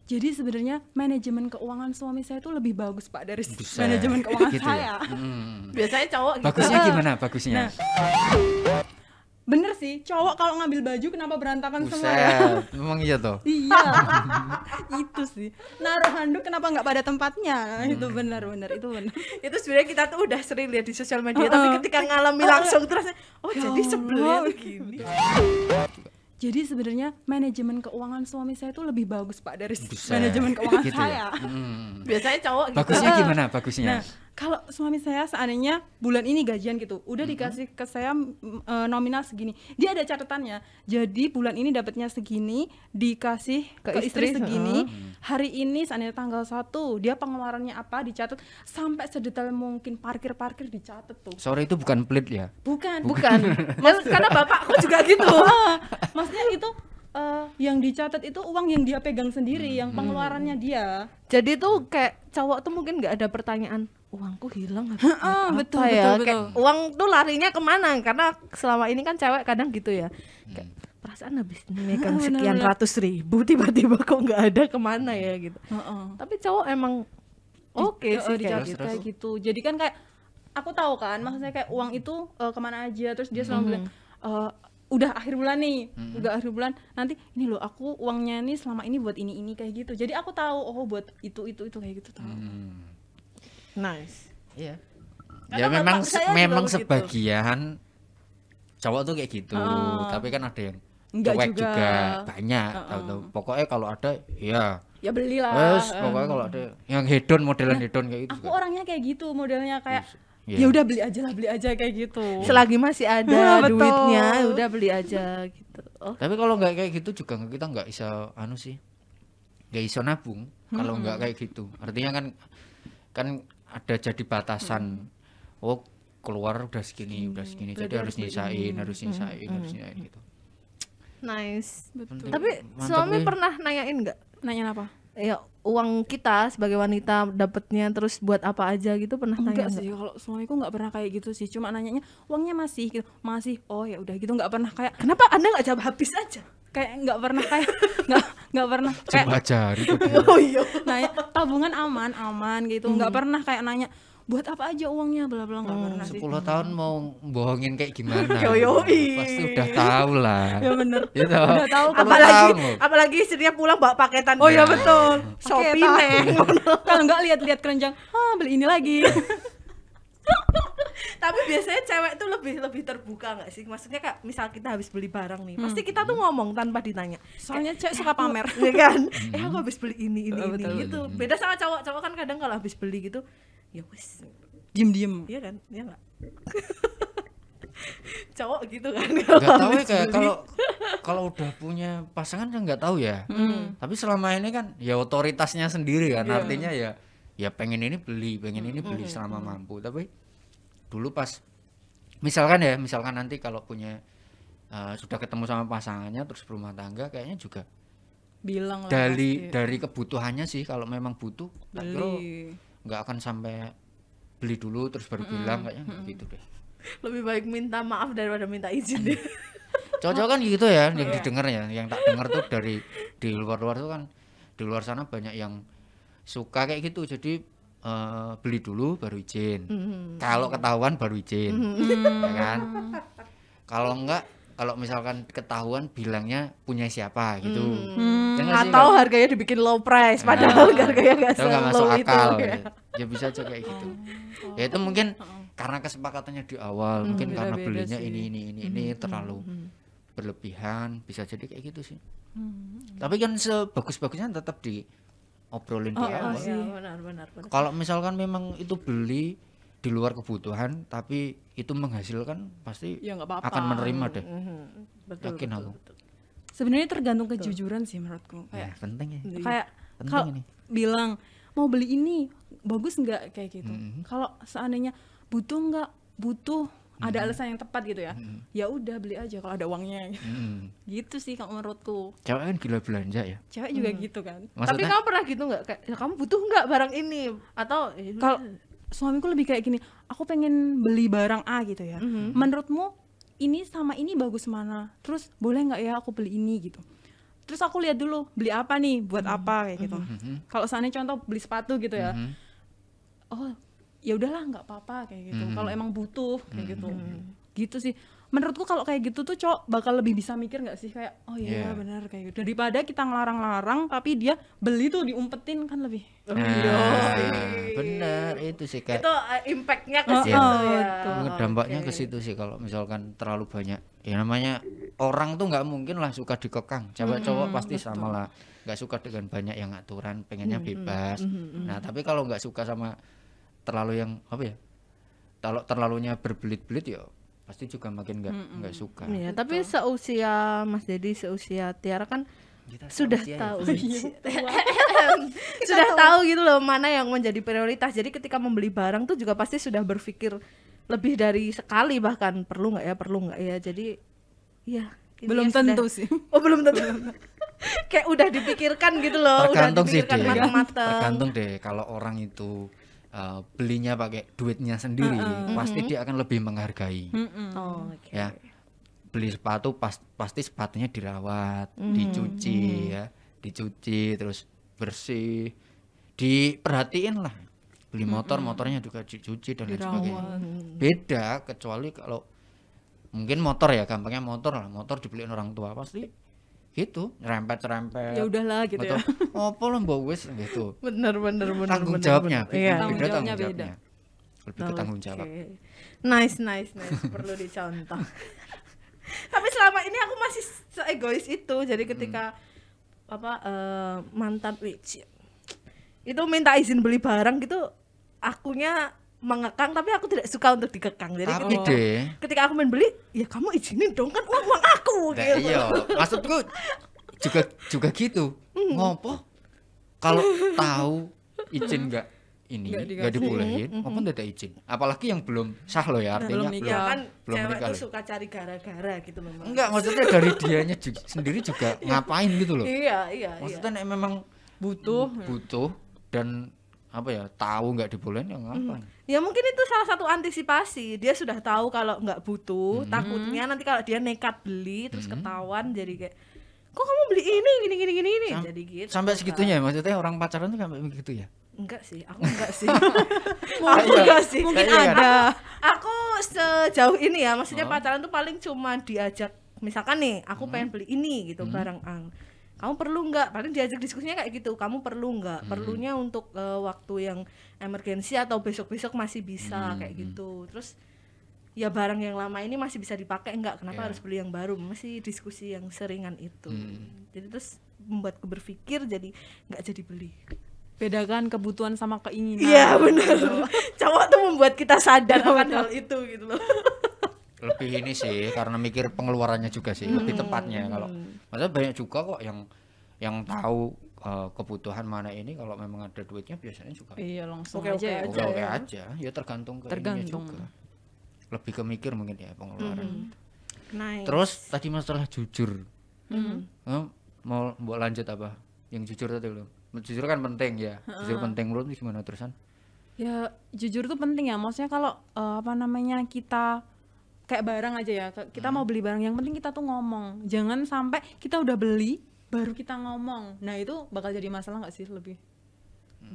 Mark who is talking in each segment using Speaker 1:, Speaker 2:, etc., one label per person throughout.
Speaker 1: Jadi sebenarnya manajemen keuangan suami saya itu lebih bagus Pak dari
Speaker 2: Buset,
Speaker 1: manajemen keuangan
Speaker 2: gitu
Speaker 1: saya.
Speaker 2: ya?
Speaker 3: Biasanya cowok gitu.
Speaker 2: Bagusnya gimana bagusnya?
Speaker 1: Nah, bener sih, cowok kalau ngambil baju kenapa berantakan semua ya?
Speaker 2: Buset, memang iya toh.
Speaker 1: Iya, itu sih. Naruh handuk kenapa nggak pada tempatnya? Itu benar-benar, itu benar.
Speaker 3: Itu sebenarnya kita tuh udah sering lihat di sosial media, tapi ketika ngalami langsung terus jadi sebelnya begini.
Speaker 1: Jadi sebenarnya manajemen keuangan suami saya itu lebih bagus Pak dari
Speaker 2: Buset,
Speaker 1: manajemen keuangan
Speaker 2: gitu
Speaker 1: saya.
Speaker 2: ya?
Speaker 3: Biasanya cowok gitu.
Speaker 2: Bagusnya gimana bagusnya?
Speaker 1: Nah, kalau suami saya seandainya bulan ini gajian gitu, udah dikasih ke saya nominal segini. Dia ada catatannya. Jadi bulan ini dapatnya segini, dikasih ke istri segini. Hari ini seandainya tanggal 1, dia pengeluarannya apa dicatat sampai sedetail mungkin, parkir-parkir dicatat tuh.
Speaker 2: Sore itu bukan pelit ya?
Speaker 1: Bukan.
Speaker 3: Karena bapakku juga gitu.
Speaker 1: Maksudnya itu yang dicatat itu uang yang dia pegang sendiri, yang pengeluarannya dia.
Speaker 3: Jadi tuh kayak cowok tuh mungkin nggak ada pertanyaan uangku hilang habis
Speaker 1: betul,
Speaker 3: apa ya?
Speaker 1: betul.
Speaker 3: Kayak uang tuh larinya kemana? Karena selama ini kan cewek kadang gitu ya. Kayak perasaan habis megang sekian ratus ribu tiba-tiba kok nggak ada kemana ya gitu. Tapi cowok emang oke sih
Speaker 1: dicatat kayak gitu. Jadi kan kayak aku tahu kan, maksudnya kayak uang itu kemana aja, terus dia selalu bilang udah akhir bulan nih, udah akhir bulan nanti ini loh aku uangnya nih selama ini buat ini kayak gitu. Jadi aku tahu buat itu kayak gitu tahu.
Speaker 3: nice.
Speaker 2: Iya.
Speaker 3: Karena
Speaker 2: Ya memang
Speaker 3: bapak saya juga
Speaker 2: memang
Speaker 3: begitu.
Speaker 2: sebagian cowok tuh kayak gitu, tapi kan ada yang
Speaker 1: Enggak
Speaker 2: cuek
Speaker 1: juga.
Speaker 2: juga banyak. Tahu-tahu. Pokoknya kalau ada ya
Speaker 1: Ya belilah.
Speaker 2: wes, pokoknya kalau ada yang hedon modelan hedon kayak gitu.
Speaker 1: Aku orangnya kayak gitu, modelnya kayak
Speaker 2: Iya.
Speaker 1: ya udah beli aja kayak gitu.
Speaker 3: Selagi masih ada
Speaker 1: Betul.
Speaker 3: duitnya, udah beli aja gitu. Oh,
Speaker 2: Tapi kalau nggak kayak gitu juga kita nggak bisa nggak bisa nabung kalau nggak kayak gitu. Artinya kan ada jadi batasan. Oh keluar udah segini, jadi harus nyisain gitu.
Speaker 3: nice.
Speaker 1: Betul.
Speaker 3: Tapi
Speaker 2: Mantap
Speaker 3: suami
Speaker 2: nih.
Speaker 3: pernah nanyain nggak?
Speaker 1: Nanya apa?
Speaker 3: Ya uang kita sebagai wanita dapatnya terus buat apa aja gitu pernah
Speaker 1: Enggak
Speaker 3: nanya
Speaker 1: sih, kalau suamiku nggak pernah kayak gitu sih. Cuma nanyanya uangnya masih gitu, masih. Oh ya udah gitu, nggak pernah kayak
Speaker 3: Kenapa Anda nggak jawab habis aja?
Speaker 1: nggak pernah kayak nggak pernah kayak
Speaker 2: Coba ajari tuh.
Speaker 3: Oh iya.
Speaker 1: nanya tabungan aman gitu. Nggak pernah kayak nanya buat apa aja uangnya bla bla, nggak pernah sih.
Speaker 2: 10 tahun mau bohongin kayak gimana?
Speaker 3: Yoi.
Speaker 2: Pasti udah tahu lah.
Speaker 1: Ya bener.
Speaker 2: Gitu.
Speaker 1: Udah tahu kok.
Speaker 3: Apalagi istrinya pulang bawa paketan.
Speaker 1: Oh ya betul.
Speaker 3: Shopee
Speaker 1: Paketan.
Speaker 3: neng.
Speaker 1: Kalau nggak lihat keranjang, beli ini lagi.
Speaker 3: Tapi biasanya cewek tuh lebih terbuka nggak sih? Maksudnya kak, misal kita habis beli barang nih, pasti kita tuh ngomong tanpa ditanya.
Speaker 1: Soalnya cewek suka pamer.
Speaker 3: Iya kan? Aku habis beli ini
Speaker 1: Betul,
Speaker 3: gitu. Beda sama cowok. Cowok kan kadang kalau habis beli gitu, ya wes.
Speaker 1: Diem.
Speaker 3: Iya kan? Iya nggak? Cowok gitu kan.
Speaker 2: Nggak tahu ya
Speaker 3: habis
Speaker 2: kayak
Speaker 3: beli.
Speaker 2: kalau udah punya pasangan kan nggak tahu ya. Tapi selama ini kan ya otoritasnya sendiri kan. Artinya ya pengen ini beli selama mampu. Tapi dulu pas misalkan nanti kalau punya sudah ketemu sama pasangannya terus berumah tangga kayaknya juga
Speaker 1: Bilang lah.
Speaker 2: dari kebutuhannya sih, kalau memang butuh tak kira
Speaker 1: beli.
Speaker 2: nggak akan sampai beli dulu terus baru bilang, kayaknya nggak gitu deh.
Speaker 3: Lebih baik minta maaf daripada minta izin deh.
Speaker 2: Cowok-cowok kan gitu ya yang didengar ya, yang tak dengar tuh dari di luar tuh kan, di luar sana banyak yang suka kayak gitu. Jadi beli dulu baru izin, kalau ketahuan baru izin, ya kan. Kalau enggak, kalau misalkan ketahuan bilangnya punya siapa gitu. Ya nggak sih,
Speaker 3: Atau harganya dibikin low price padahal harganya nggak
Speaker 2: itu nggak masuk
Speaker 3: se-low itu.
Speaker 2: akal
Speaker 3: Ya.
Speaker 2: ya bisa aja kayak gitu. Ya itu mungkin karena kesepakatannya di awal, mungkin karena
Speaker 1: beda-beda
Speaker 2: belinya
Speaker 1: sih.
Speaker 2: ini terlalu berlebihan, bisa jadi kayak gitu sih. Tapi kan sebagus-bagusnya tetap diobrolin di awal.
Speaker 3: Iya, benar.
Speaker 2: Kalau misalkan memang itu beli di luar kebutuhan tapi itu menghasilkan, pasti
Speaker 1: Ya nggak apa-apa.
Speaker 2: akan menerima deh.
Speaker 3: Betul.
Speaker 2: Yakin aku.
Speaker 1: Sebenarnya tergantung kejujuran sih menurutku.
Speaker 2: Ya,
Speaker 1: Kayak
Speaker 2: penting ya.
Speaker 1: kayak
Speaker 2: Penting
Speaker 1: kalau
Speaker 2: ini.
Speaker 1: bilang mau beli ini bagus nggak kayak gitu. Kalau seandainya butuh ada alasan yang tepat gitu ya. Ya udah beli aja kalau ada uangnya. Gitu sih kalau menurutku.
Speaker 2: Cewek kan gila belanja ya.
Speaker 1: Cewek juga gitu kan.
Speaker 3: Tapi
Speaker 2: Maksudnya
Speaker 3: kamu pernah gitu nggak? Kayak, ya, kamu butuh nggak barang ini? Atau
Speaker 1: Kalau suamiku lebih kayak gini, aku pengen beli barang A gitu ya. Menurutmu ini sama ini bagus mana? Terus boleh nggak ya aku beli ini gitu? terus aku lihat dulu beli apa nih, buat apa kayak gitu. Kalau seandainya contoh beli sepatu gitu ya, oh ya udahlah nggak apa-apa kayak gitu. Kalau emang butuh kayak gitu, gitu sih. Menurutku kalau kayak gitu tuh cowok bakal lebih bisa mikir nggak sih, kayak oh iya benar kayak gitu, daripada kita ngelarang-larang tapi dia beli tuh diumpetin kan lebih.
Speaker 2: Bener itu sih kayak
Speaker 3: itu impactnya ke situ ya.
Speaker 2: dampaknya ke situ sih. Kalau misalkan terlalu banyak, ya namanya orang tuh nggak mungkin lah suka dikekang. Cowok pasti sama lah, nggak suka dengan banyak yang aturan, pengennya bebas. Nah tapi kalau nggak suka sama terlalu yang apa ya, kalau terlalunya berbelit-belit ya pasti juga makin nggak suka.
Speaker 3: Iya, tapi seusia Mas Dedi, seusia Tiara kan
Speaker 2: Kita
Speaker 3: sudah
Speaker 2: usia
Speaker 3: tahu
Speaker 2: ya.
Speaker 3: sudah tahu gitu loh mana yang menjadi prioritas. Jadi ketika membeli barang tuh juga pasti sudah berpikir lebih dari sekali, bahkan perlu nggak ya. Jadi ya
Speaker 1: Belum tentu sih.
Speaker 3: Oh belum tentu. Kayak udah dipikirkan gitu loh,
Speaker 2: Tergantung
Speaker 3: udah
Speaker 2: sih
Speaker 3: dipikirkan
Speaker 2: deh.
Speaker 3: matang-matang.
Speaker 2: Tergantung deh, kalau orang itu belinya pakai duitnya sendiri, pasti dia akan lebih menghargai.
Speaker 3: Oh, oke.
Speaker 2: Ya, beli sepatu pasti sepatunya dirawat, dicuci ya, dicuci terus bersih, diperhatiin lah. Beli motornya juga dicuci dan lain sebagainya. Beda kecuali kalau mungkin motor ya, gampangnya motor dibeliin orang tua pasti gitu, nyerempet
Speaker 1: Ya udahlah gitu ya.
Speaker 2: Apa lo mbok wis gitu.
Speaker 3: Bener.
Speaker 2: Tanggung jawabnya,
Speaker 3: Iya.
Speaker 2: beda
Speaker 1: Tanggung
Speaker 2: tanggung
Speaker 1: jawabnya
Speaker 2: jawabnya. Lebih ke tanggung jawab.
Speaker 3: Oke. Nice. Perlu dicontoh. Tapi selama ini aku masih se-egois itu. Jadi ketika mantan itu minta izin beli barang gitu, akunya mengekang, tapi aku tidak suka untuk dikekang. Jadi
Speaker 2: Tapi
Speaker 3: ketika aku main beli, ya kamu izinin dong, kan uang aku gitu.
Speaker 2: iya, maksudku juga gitu. Ngopo kalau tahu izin nggak dibolehin, apa tidak izin? Apalagi yang belum sah loh ya, artinya
Speaker 3: Ya kan
Speaker 2: belum
Speaker 3: cewek
Speaker 2: menikah
Speaker 3: tuh
Speaker 2: loh.
Speaker 3: suka cari gara-gara gitu loh. Mas.
Speaker 2: Enggak, maksudnya dari dianya sendiri juga ngapain gitu loh.
Speaker 3: Iya.
Speaker 2: Maksudnya nek memang
Speaker 1: Butuh.
Speaker 2: dan apa ya, tahu nggak dibolehin ya ngapain?
Speaker 3: Ya mungkin itu salah satu antisipasi. Dia sudah tahu kalau nggak butuh, takutnya nanti kalau dia nekat beli terus ketahuan, jadi kayak kok kamu beli ini gini jadi gitu.
Speaker 2: Sampai segitunya ya, maksudnya orang pacaran tuh sampai begitu ya?
Speaker 3: Enggak sih, aku enggak sih. Aku enggak sih.
Speaker 1: Mungkin
Speaker 2: Iya kan?
Speaker 1: ada.
Speaker 3: Aku sejauh ini ya, maksudnya pacaran tuh paling cuma diajak, misalkan nih, aku pengen beli ini gitu, barang ang. Kamu perlu nggak? Paling diajak diskusinya kayak gitu. Kamu perlu nggak? Perlunya untuk waktu yang emergensi atau besok-besok masih bisa kayak gitu. Terus ya barang yang lama ini masih bisa dipakai nggak? Kenapa harus beli yang baru? Masih diskusi yang seringan itu. Jadi terus membuatku berpikir jadi nggak jadi beli.
Speaker 1: Bedakan kebutuhan sama keinginan.
Speaker 3: Iya benar. Cowok tuh membuat kita sadar akan hal itu gitu loh.
Speaker 2: Lebih ini sih karena mikir pengeluarannya juga sih, lebih tepatnya. Kalau maksudnya banyak juga kok yang tahu kebutuhan mana ini, kalau memang ada duitnya biasanya juga
Speaker 1: Iya, langsung
Speaker 3: Oke
Speaker 1: aja ya.
Speaker 2: oke aja ya, tergantung ke ininya juga. Lebih ke mikir mungkin ya pengeluaran.
Speaker 3: Nice.
Speaker 2: Terus tadi masalah jujur. Mau lanjut apa? Yang jujur tadi belum? Jujur kan penting ya. Jujur penting, menurut gimana terusan?
Speaker 1: Ya jujur tuh penting ya, maksudnya kalau kita kayak barang aja ya, kita mau beli barang, yang penting kita tuh ngomong, jangan sampai kita udah beli baru kita ngomong. Nah itu bakal jadi masalah nggak sih? Lebih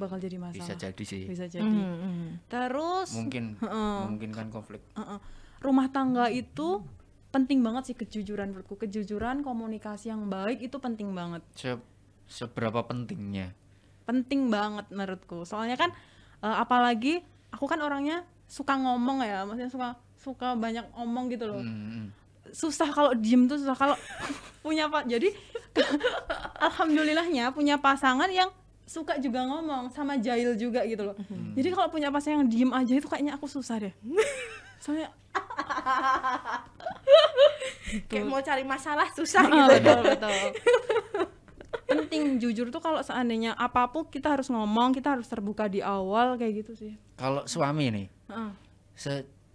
Speaker 1: bakal jadi masalah.
Speaker 2: Bisa jadi sih.
Speaker 1: Bisa jadi. Terus
Speaker 2: Mungkin kan konflik.
Speaker 1: rumah tangga itu penting banget sih kejujuran, menurutku. Kejujuran, komunikasi yang baik itu penting banget.
Speaker 2: Seberapa pentingnya?
Speaker 1: Penting banget menurutku. Soalnya kan apalagi aku kan orangnya suka ngomong ya, maksudnya suka banyak ngomong gitu loh. Susah kalau diem tuh susah kalau punya jadi alhamdulillahnya punya pasangan yang suka juga ngomong, sama jahil juga gitu loh. Jadi kalau punya pasangan yang diem aja itu kayaknya aku susah deh. Soalnya
Speaker 3: kayak mau cari masalah susah gitu.
Speaker 1: betul. Penting jujur tuh, kalau seandainya apapun kita harus ngomong, kita harus terbuka di awal kayak gitu sih.
Speaker 2: Kalau suami nih,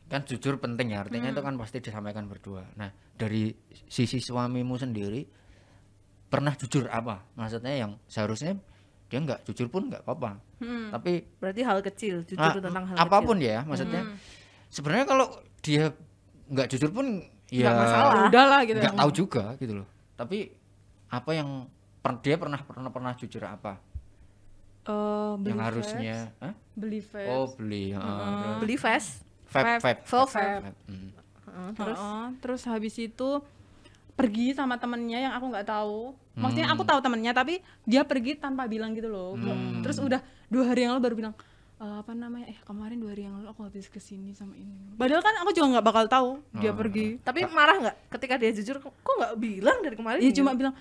Speaker 2: kan jujur penting ya, artinya itu kan pasti disampaikan berdua. Nah dari sisi suamimu sendiri pernah jujur apa? Maksudnya yang seharusnya dia nggak jujur pun nggak apa-apa, tapi
Speaker 3: Berarti hal kecil, jujur tentang hal
Speaker 2: apapun
Speaker 3: kecil.
Speaker 2: ya, maksudnya sebenarnya kalau dia nggak jujur pun ya
Speaker 3: Nggak masalah.
Speaker 1: Udahlah gitu.
Speaker 2: nggak tahu juga gitu loh. Tapi apa yang dia pernah jujur apa?
Speaker 1: Beli
Speaker 2: Yang
Speaker 1: vest.
Speaker 2: harusnya, hah?
Speaker 1: Beli vest.
Speaker 2: Oh beli, terus
Speaker 3: Beli vest.
Speaker 2: vape.
Speaker 3: Vape.
Speaker 1: Terus terus habis itu pergi sama temennya yang aku nggak tahu. Maksudnya aku tahu temennya tapi dia pergi tanpa bilang gitu loh. Terus udah 2 hari yang lalu baru bilang apa namanya kemarin 2 hari yang lalu aku habis kesini sama ini. Padahal kan aku juga nggak bakal tahu dia pergi.
Speaker 3: Tapi marah nggak ketika dia jujur? Kok nggak bilang dari kemarin?
Speaker 1: Dia cuma bilang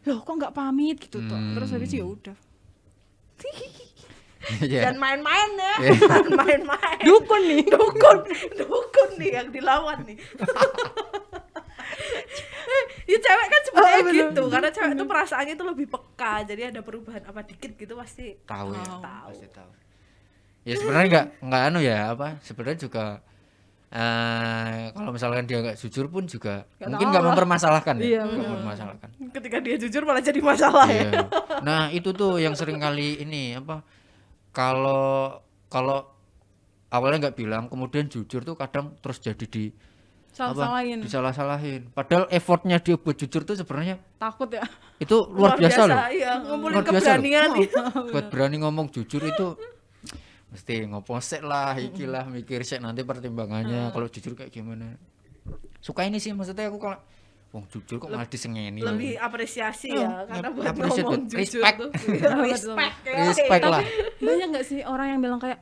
Speaker 1: loh kok nggak pamit gitu toh. Terus habis itu ya udah.
Speaker 3: Dan main-main ya, dan main-main.
Speaker 1: Dukun nih.
Speaker 3: Dukun nih yang dilawan nih. Ya cewek kan sebenarnya gitu, karena cewek itu perasaannya itu lebih peka, jadi ada perubahan apa dikit gitu pasti
Speaker 2: tahu ya,
Speaker 3: tahu.
Speaker 2: pasti tahu. Ya sebenarnya nggak anu ya apa, sebenarnya juga kalau misalkan dia nggak jujur pun juga mungkin nggak mempermasalahkan ya, nggak mempermasalahkan.
Speaker 3: Ketika dia jujur malah jadi masalah ya.
Speaker 2: Nah itu tuh yang sering kali ini apa, kalau awalnya nggak bilang kemudian jujur tuh kadang terus jadi disalah-salahin. Padahal effortnya dia buat jujur tuh sebenarnya
Speaker 1: takut ya.
Speaker 2: Itu luar biasa loh.
Speaker 3: Iya, ngumpulin
Speaker 2: Luar biasa
Speaker 3: keberanian.
Speaker 2: buat berani ngomong jujur itu mesti ngoposek lah, ikilah mikir sek nanti pertimbangannya kalau jujur kayak gimana. Suka ini sih maksudnya aku kalau wong jujur kok malah disengeni.
Speaker 3: Lebih apresiasi ya karena buat
Speaker 2: Appreciate,
Speaker 3: ngomong jujur
Speaker 2: respect.
Speaker 3: tuh. Respect.
Speaker 2: Respect lah.
Speaker 1: Banyak nggak sih orang yang bilang kayak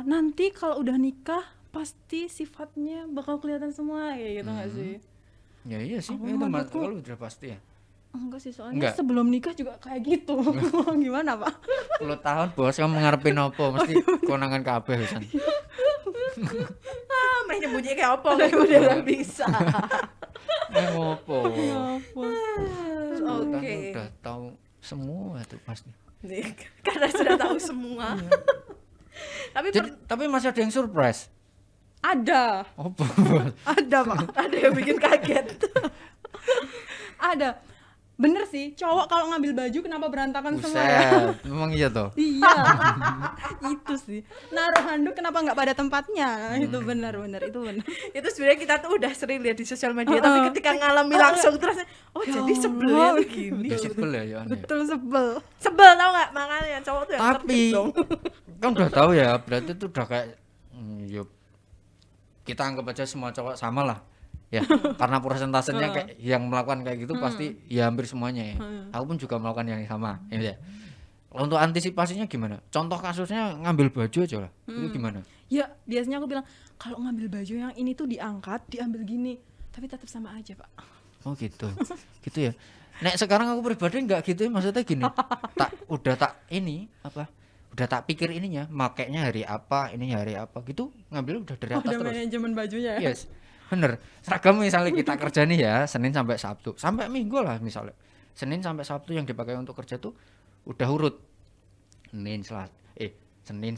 Speaker 1: nanti kalau udah nikah pasti sifatnya bakal kelihatan semua kayak gitu nggak sih?
Speaker 2: Ya iya sih,
Speaker 1: Aku
Speaker 2: itu
Speaker 1: menurutku-
Speaker 2: kalau udah pasti ya.
Speaker 1: Enggak sih soalnya
Speaker 2: Enggak.
Speaker 1: sebelum nikah juga kayak gitu. Gimana Pak?
Speaker 2: 10 tahun bos kamu ngarepin apa mesti konangan kabeh wisan.
Speaker 3: Main nyembunyi kayak apa kayak udah nggak bisa.
Speaker 2: Ngopo?
Speaker 3: Oke.
Speaker 2: Udah tahu semua tuh pasti.
Speaker 3: Nih, karena sudah tahu semua.
Speaker 2: Tapi masih ada yang surprise.
Speaker 1: Ada.
Speaker 2: Apa?
Speaker 1: Ada Pak.
Speaker 3: Ada yang bikin kaget.
Speaker 1: Ada. Bener sih, cowok kalau ngambil baju kenapa berantakan semua ya?
Speaker 2: Buset, memang iya toh.
Speaker 1: Iya. Itu sih. Naruh handuk kenapa nggak pada tempatnya? Itu benar itu benar.
Speaker 3: Itu sebenarnya kita tuh udah sering lihat di sosial media, tapi ketika ngalami langsung terus jadi sebel ya begini.
Speaker 2: Udah sebel ya aneh.
Speaker 1: Betul sebel.
Speaker 3: Sebel tau nggak, makanya cowok tuh yang
Speaker 2: Tapi
Speaker 3: tertib dong.
Speaker 2: kan udah tahu ya, berarti itu udah kayak yuk kita anggap aja semua cowok sama lah. Ya, karena persentasenya kayak yang melakukan kayak gitu pasti ya hampir semuanya ya. Aku pun juga melakukan yang sama, ya. Untuk antisipasinya gimana? Contoh kasusnya ngambil baju aja lah. Itu gimana?
Speaker 1: Ya, biasanya aku bilang kalau ngambil baju yang ini tuh diangkat, diambil gini, tapi tetap sama aja, Pak.
Speaker 2: Oh gitu. Gitu ya. Nek sekarang aku pribadi enggak gitu ya, maksudnya gini. Udah tak pikir ininya, makainya hari apa, ininya hari apa gitu, ngambil udah dari atas
Speaker 1: Udah
Speaker 2: terus.
Speaker 1: manajemen bajunya ya.
Speaker 2: Yes. Bener. Seragam misalnya kita kerja nih ya, Senin sampai Sabtu, sampai Minggu lah misalnya. Senin sampai Sabtu yang dipakai untuk kerja tuh udah urut. Senin,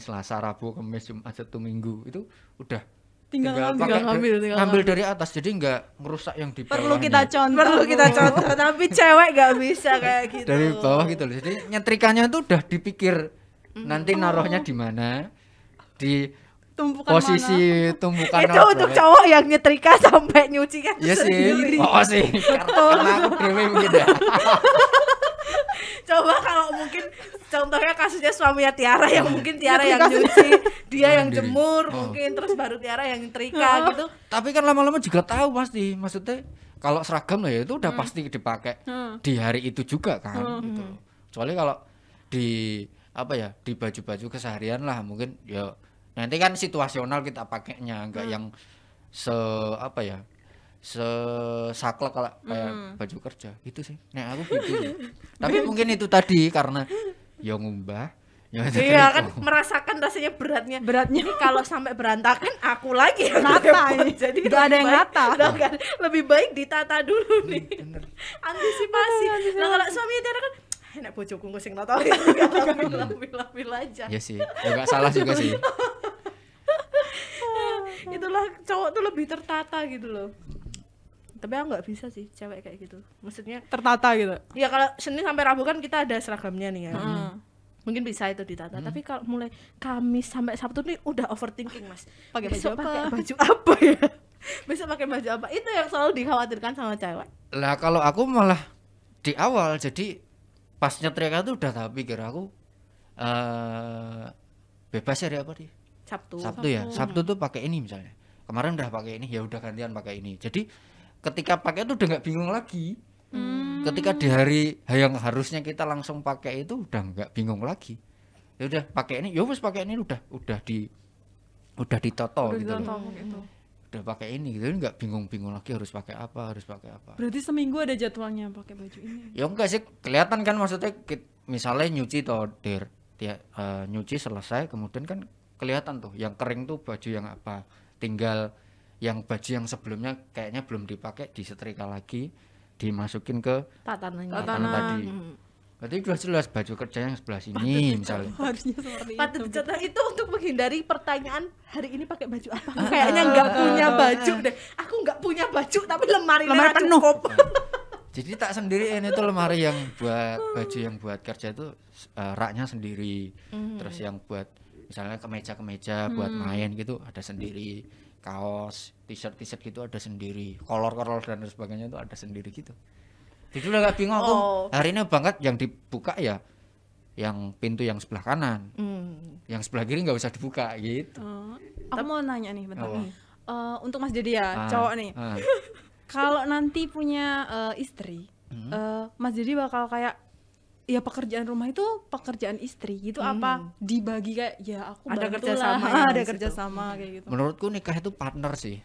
Speaker 2: Selasa, Rabu, Kamis, Jumat, Sabtu, Minggu itu udah
Speaker 1: Tinggal
Speaker 2: ngambil dari atas, jadi nggak ngerusak yang di bawahnya.
Speaker 1: Perlu kita contoh.
Speaker 3: Tapi cewek nggak bisa kayak gitu.
Speaker 2: Dari bawah gitu loh. Jadi nyetrikanya tuh udah dipikir nanti naruhnya di mana, di
Speaker 1: Tumpukan
Speaker 2: posisi tumpukan
Speaker 3: Itu untuk cowok yang nyetrika sampai nyuci kan
Speaker 2: iya sih.
Speaker 3: sendiri.
Speaker 2: Oh sih. Karena aku dewe mungkin ya.
Speaker 3: Coba kalau mungkin contohnya kasusnya suaminya Tiara yang mungkin Tiara yang nyuci, dia yang
Speaker 2: Sendiri.
Speaker 3: jemur mungkin, terus baru Tiara yang nyetrika gitu.
Speaker 2: Tapi kan lama-lama juga tahu pasti. Maksudnya kalau seragam lah ya itu udah pasti dipakai di hari itu juga kan gitu. Kecuali kalau di apa ya, di baju-baju keseharian lah mungkin ya nanti kan situasional kita pakainya, enggak yang saklek kalau kayak baju kerja gitu sih. Nah aku gitu sih. Tapi mungkin itu tadi karena ya ngumbah ya
Speaker 3: Iya kan merasakan rasanya beratnya. Ini kalau sampai berantakan aku lagi yang
Speaker 1: Nata
Speaker 3: repot.
Speaker 1: ini.
Speaker 3: Jadi
Speaker 1: Nggak ada yang
Speaker 3: lebih
Speaker 1: nata.
Speaker 3: baik- kan, lebih baik ditata dulu nih. Antisipasi. Nah kalau suaminya Tiara kan enak bojoku engko sing nata lapil aja.
Speaker 2: ya sih. Ya enggak salah juga sih.
Speaker 3: Itulah cowok tuh lebih tertata gitu loh. Tapi aku nggak bisa sih cewek kayak gitu. Maksudnya
Speaker 1: Tertata gitu.
Speaker 3: ya kalau Senin sampai Rabu kan kita ada seragamnya nih ya. Mungkin bisa itu ditata. Tapi kalau mulai Kamis sampai Sabtu nih udah overthinking mas.
Speaker 1: Pakai baju
Speaker 3: Besok
Speaker 1: apa?
Speaker 3: pakai baju apa ya? Besok pakai baju apa? Itu yang selalu dikhawatirkan sama cewek.
Speaker 2: Lah kalau aku malah di awal jadi pas nyetrika tuh udah tak pikir aku bebas hari apa dia? Sabtu ya. Sabtu tuh pakai ini misalnya. Kemarin udah pakai ini, ya udah gantian pakai ini. Jadi ketika pakai itu udah nggak bingung lagi. Ketika di hari yang harusnya kita langsung pakai itu udah nggak bingung lagi. Ya udah pakai ini, ya wes pakai ini udah ditoto gitu. Udah pakai ini gitu, nggak bingung-bingung lagi harus pakai apa.
Speaker 1: Berarti seminggu ada jadwalnya pakai baju ini.
Speaker 2: Ya enggak sih, kelihatan kan maksudnya misalnya nyuci toh nyuci selesai kemudian kan kelihatan tuh yang kering tuh baju yang apa, tinggal yang baju yang sebelumnya kayaknya belum dipakai disetrika lagi dimasukin ke tatanan tadi. Berarti udah jelas baju kerja yang sebelah sini misalnya.
Speaker 1: Harusnya seperti
Speaker 3: Patut dicatat itu untuk menghindari pertanyaan hari ini pakai baju apa. Kayaknya nggak punya baju deh. Aku nggak punya baju tapi lemari
Speaker 1: penuh.
Speaker 3: Cukup.
Speaker 2: Jadi tak sendiriin itu lemari yang buat baju yang buat kerja itu raknya sendiri. Terus yang buat misalnya kemeja buat main gitu ada sendiri. Kaos, t-shirt gitu ada sendiri. Kolor dan sebagainya itu ada sendiri gitu. Jadi udah gak bingung aku. Hari ini banget yang dibuka ya yang pintu yang sebelah kanan. Yang sebelah kiri nggak usah dibuka gitu.
Speaker 1: Aku mau nanya nih bentar. Untuk Mas Dedi ya, cowok nih. Kalau nanti punya istri, Mas Dedi bakal kayak ya pekerjaan rumah itu pekerjaan istri gitu apa dibagi kayak ya aku
Speaker 3: ada
Speaker 1: bantu
Speaker 3: kerja
Speaker 1: lah.
Speaker 3: sama
Speaker 1: Ada kerja sama kayak gitu.
Speaker 2: Menurutku nikah itu partner sih.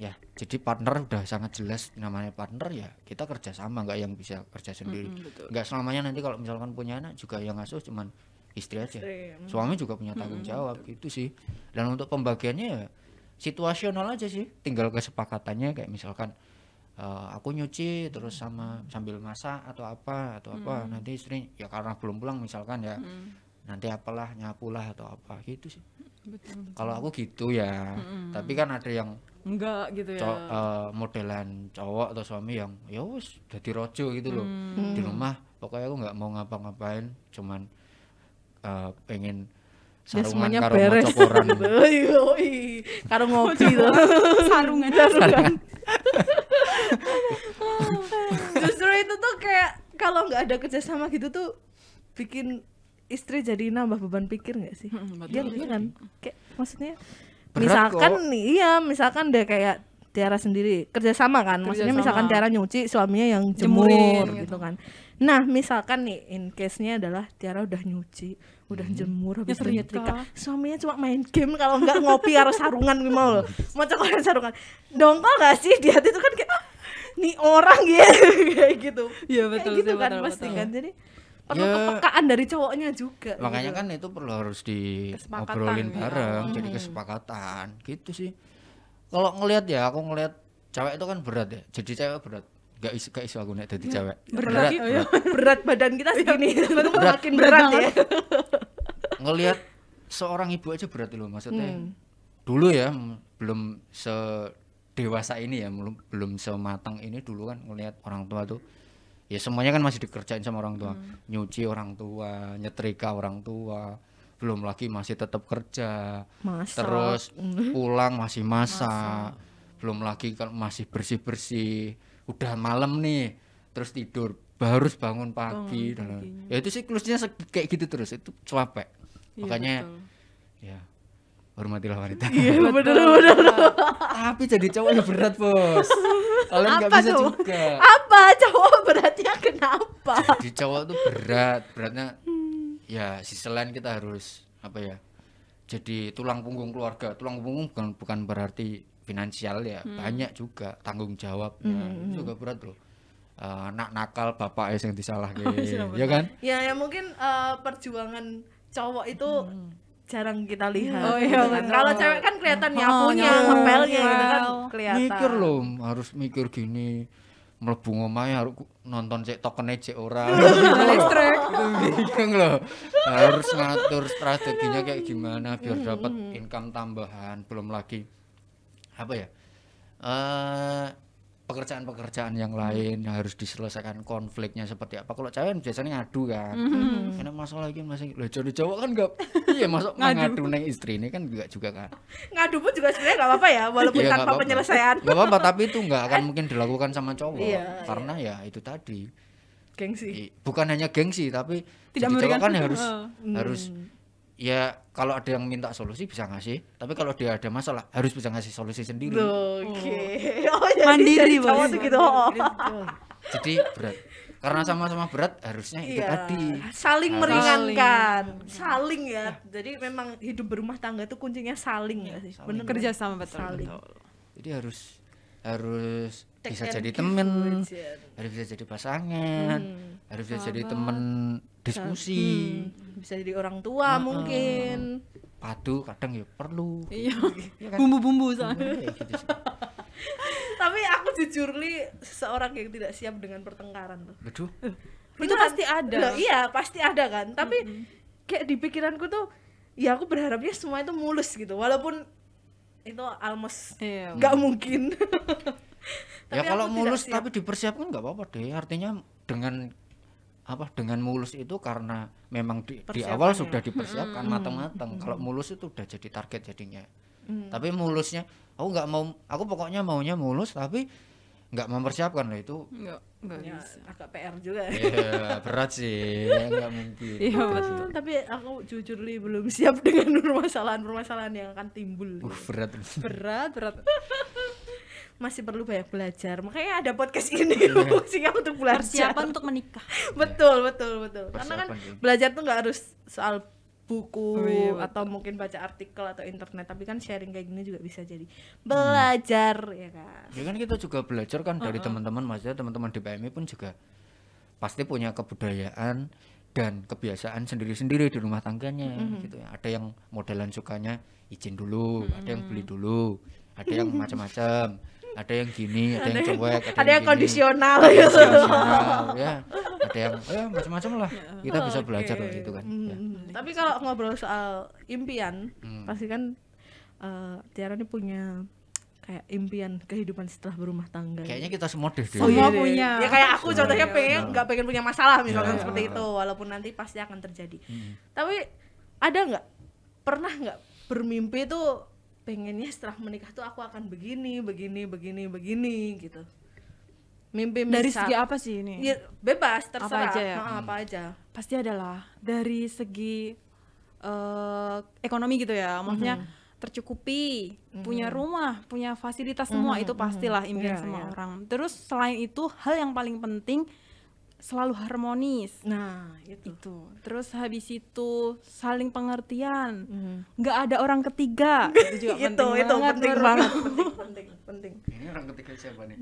Speaker 2: Ya, jadi partner udah sangat jelas namanya partner ya kita kerja sama nggak yang bisa kerja sendiri. Nggak selamanya nanti kalau misalkan punya anak juga yang ngasuh cuman istri aja. Suami juga punya tanggung jawab gitu sih. Dan untuk pembagiannya ya situasional aja sih. Tinggal kesepakatannya kayak misalkan aku nyuci terus sambil masak atau apa nanti istri ya karena belum pulang misalkan ya nanti apalah nyapulah atau apa gitu sih.
Speaker 1: Betul.
Speaker 2: Kalau aku gitu ya. Tapi kan ada yang
Speaker 1: enggak gitu ya.
Speaker 2: Modelan cowok atau suami yang ya wis dadi rojo gitu loh. Di rumah pokoknya aku nggak mau ngapa-ngapain cuman pengen sarungan
Speaker 3: ya,
Speaker 2: karo maca koran.
Speaker 3: Karo ngopi tuh.
Speaker 1: sarungan.
Speaker 3: Justru itu tuh kayak kalau nggak ada kerjasama gitu tuh bikin istri jadi nambah beban pikir nggak sih? Iya kan? Kayak maksudnya
Speaker 2: berat
Speaker 3: misalkan deh kayak Tiara sendiri kerjasama kan, maksudnya
Speaker 1: Kerjasama.
Speaker 3: misalkan Tiara nyuci suaminya yang jemur
Speaker 1: Jemurin,
Speaker 3: gitu kan. Nah misalkan nih in case-nya adalah Tiara udah nyuci, udah jemur, habis itu nyetrika, suaminya cuma main game kalau nggak ngopi harus sarungan mau loh, mau cokolan sarungan, dongkol nggak sih di hati itu kan kayak nih orang ya kayak gitu.
Speaker 1: Iya betul.
Speaker 3: Kayak gitu kan
Speaker 1: betul,
Speaker 3: pasti
Speaker 1: betul.
Speaker 3: kan, jadi perlu
Speaker 2: Ya,
Speaker 3: kepekaan dari cowoknya juga.
Speaker 2: makanya
Speaker 3: gitu.
Speaker 2: kan itu perlu harus
Speaker 1: Kesepakatan
Speaker 2: diobrolin
Speaker 1: ya.
Speaker 2: bareng jadi kesepakatan gitu sih. Kalau ngelihat ya aku ngelihat cewek itu kan berat ya, jadi cewek berat gak isu aku nek jadi cewek
Speaker 1: Berat.
Speaker 3: berat badan kita segini makin
Speaker 1: berat
Speaker 3: berat
Speaker 1: banget.
Speaker 3: ya.
Speaker 2: ngelihat seorang ibu aja berat loh maksudnya. Dulu ya belum sedewasa ini ya, belum sematang ini dulu kan ngelihat orang tua tuh ya semuanya kan masih dikerjain sama orang tua. Nyuci orang tua, nyetrika orang tua, belum lagi masih tetap kerja.
Speaker 3: Masak.
Speaker 2: Terus pulang masih masak. Belum lagi kan masih bersih-bersih. Udah malam nih, terus tidur, baru bangun pagi. Ya itu siklusnya kayak gitu terus, itu capek.
Speaker 1: Iya,
Speaker 2: Makanya
Speaker 1: betul.
Speaker 2: ya hormatilah wanita.
Speaker 3: Iya bener.
Speaker 2: Tapi jadi cowok yang berat, Bos. Kalian nggak
Speaker 3: Apa
Speaker 2: bisa
Speaker 3: tuh?
Speaker 2: juga.
Speaker 3: Apa cowok beratnya kenapa?
Speaker 2: Di cowok tuh beratnya ya selain kita harus apa ya, jadi tulang punggung keluarga. Tulang punggung bukan berarti finansial ya, banyak juga tanggung jawabnya. Itu juga berat loh. Anak nakal bapak yang disalah ya kan.
Speaker 3: Ya mungkin perjuangan cowok itu jarang kita lihat.
Speaker 1: Oh, iya,
Speaker 3: gitu kan.
Speaker 1: bener.
Speaker 3: Kalau cewek kan kelihatan nyapunya,
Speaker 1: nyapu,
Speaker 3: ngepelnya gitu kan
Speaker 1: ngepel.
Speaker 3: kelihatan.
Speaker 2: Mikir loh, harus mikir gini. Mlebu omahe harus nonton cek tokene cek ora.
Speaker 1: Listrik.
Speaker 2: Bingung loh. Harus ngatur strateginya kayak gimana biar dapat income tambahan, belum lagi apa ya? Pekerjaan-pekerjaan yang lain yang harus diselesaikan konfliknya seperti apa. Kalau cewek biasanya ngadu kan. Enak masalah lagi masih lho jadi cowok kan enggak iya masuk ngadu neng istri ini kan juga kan.
Speaker 3: Ngadu pun juga sebenarnya nggak apa-apa ya, walaupun
Speaker 2: Iya,
Speaker 3: tanpa
Speaker 2: nggak apa-apa.
Speaker 3: penyelesaian.
Speaker 2: Nggak apa-apa, tapi itu nggak akan mungkin dilakukan sama cowok.
Speaker 3: Iya,
Speaker 2: Karena ya itu tadi
Speaker 3: Gengsi.
Speaker 2: Bukan hanya gengsi tapi
Speaker 1: Tidak
Speaker 2: jadi cowok
Speaker 1: memberikan
Speaker 2: kan harus ya kalau ada yang minta solusi bisa ngasih, tapi kalau dia ada masalah harus bisa ngasih solusi sendiri.
Speaker 3: Oke. Oh, jadi
Speaker 1: Mandiri,
Speaker 3: jadi cowok
Speaker 1: Bos.
Speaker 3: tuh gitu. Oh.
Speaker 2: Jadi berat. Karena sama-sama berat harusnya itu
Speaker 3: Iya,
Speaker 2: tadi.
Speaker 3: saling
Speaker 2: Harus-
Speaker 3: meringankan, saling ya. Jadi memang hidup berumah tangga tuh kuncinya saling ya sih.
Speaker 2: saling.
Speaker 3: Bener.
Speaker 1: Kerja sama betul.
Speaker 3: Saling.
Speaker 2: Jadi harus
Speaker 3: Take
Speaker 2: bisa
Speaker 3: and
Speaker 2: jadi
Speaker 3: give,
Speaker 2: temen,
Speaker 3: Jen.
Speaker 2: harus bisa jadi pasangan, harus bisa jadi temen diskusi.
Speaker 3: Bisa jadi orang tua mungkin.
Speaker 2: Padu kadang ya perlu.
Speaker 1: Iya.
Speaker 2: Iya kan?
Speaker 1: Bumbu-bumbu soalnya.
Speaker 2: Kayak gitu sih.
Speaker 3: Tapi aku jujur li seorang yang tidak siap dengan pertengkaran tuh.
Speaker 2: Aduh.
Speaker 1: Itu pasti ada.
Speaker 3: Loh, iya, pasti ada kan. Tapi kayak di pikiranku tuh ya aku berharapnya semua itu mulus gitu. Walaupun itu almost
Speaker 1: Iya.
Speaker 3: nggak mungkin.
Speaker 2: Ya
Speaker 3: Tapi
Speaker 2: kalau
Speaker 3: aku tidak
Speaker 2: mulus
Speaker 3: siap.
Speaker 2: tapi dipersiapkan nggak apa-apa deh. Artinya dengan mulus itu karena memang di awal
Speaker 3: Persiapannya.
Speaker 2: sudah dipersiapkan matang-matang. Kalau mulus itu udah jadi target jadinya. Tapi mulusnya aku pokoknya maunya mulus tapi nggak mempersiapkan lah itu.
Speaker 1: Enggak
Speaker 3: Ya,
Speaker 1: bisa.
Speaker 3: agak PR juga.
Speaker 2: Ya berat sih, nggak mungkin.
Speaker 1: Iya, betul.
Speaker 3: Tapi aku jujur li belum siap dengan permasalahan-permasalahan yang akan timbul.
Speaker 2: Berat.
Speaker 1: Berat.
Speaker 3: Masih perlu banyak belajar. Makanya ada podcast ini fungsinya untuk belajar.
Speaker 1: Persiapan untuk menikah.
Speaker 3: Betul. Karena kan
Speaker 2: Persiapan, ya.
Speaker 3: belajar tuh nggak harus soal buku
Speaker 1: Oh, iya, betul.
Speaker 3: atau mungkin baca artikel atau internet, tapi kan sharing kayak gini juga bisa jadi belajar ya kan.
Speaker 2: Ya kan kita juga belajar kan dari teman-teman, maksudnya teman-teman di PMI pun juga pasti punya kebudayaan dan kebiasaan sendiri-sendiri di rumah tangganya gitu ya. Ada yang modelan sukanya izin dulu, ada yang beli dulu, ada yang macam-macam, ada yang gini, ada yang cuek,
Speaker 3: Ada yang
Speaker 2: gini,
Speaker 3: kondisional
Speaker 2: ada yang
Speaker 3: gitu.
Speaker 2: kondisional, ya, ada yang macam-macam lah. Kita bisa belajar lah gitu kan. Ya.
Speaker 3: Tapi kalau ngobrol soal impian, pasti kan Tiara ini punya kayak impian kehidupan setelah berumah tangga.
Speaker 2: Kayaknya kita semua deh.
Speaker 1: Semua
Speaker 3: iya deh.
Speaker 1: punya.
Speaker 3: Ya kayak aku contohnya
Speaker 1: Iya,
Speaker 3: pengen nggak pengen punya masalah misalkan
Speaker 2: Iya.
Speaker 3: seperti itu, walaupun nanti pasti akan terjadi. Tapi ada nggak pernah nggak bermimpi tuh pengennya setelah menikah tuh aku akan begini gitu. Mimpi
Speaker 1: Dari
Speaker 3: misal-
Speaker 1: segi apa sih ini?
Speaker 3: Ya, bebas terserah.
Speaker 1: Apa aja ya?
Speaker 3: Apa aja.
Speaker 1: Pasti adalah dari segi ekonomi gitu ya, maksudnya tercukupi, punya rumah, punya fasilitas semua, itu pastilah impian
Speaker 3: Iya,
Speaker 1: semua
Speaker 3: iya.
Speaker 1: orang. Terus selain itu hal yang paling penting selalu harmonis
Speaker 3: Nah, itu.
Speaker 1: itu. Terus habis itu saling pengertian, nggak ada orang ketiga, itu juga
Speaker 3: itu penting
Speaker 1: Bro.
Speaker 3: banget, penting.
Speaker 2: Ini orang ketiga siapa nih?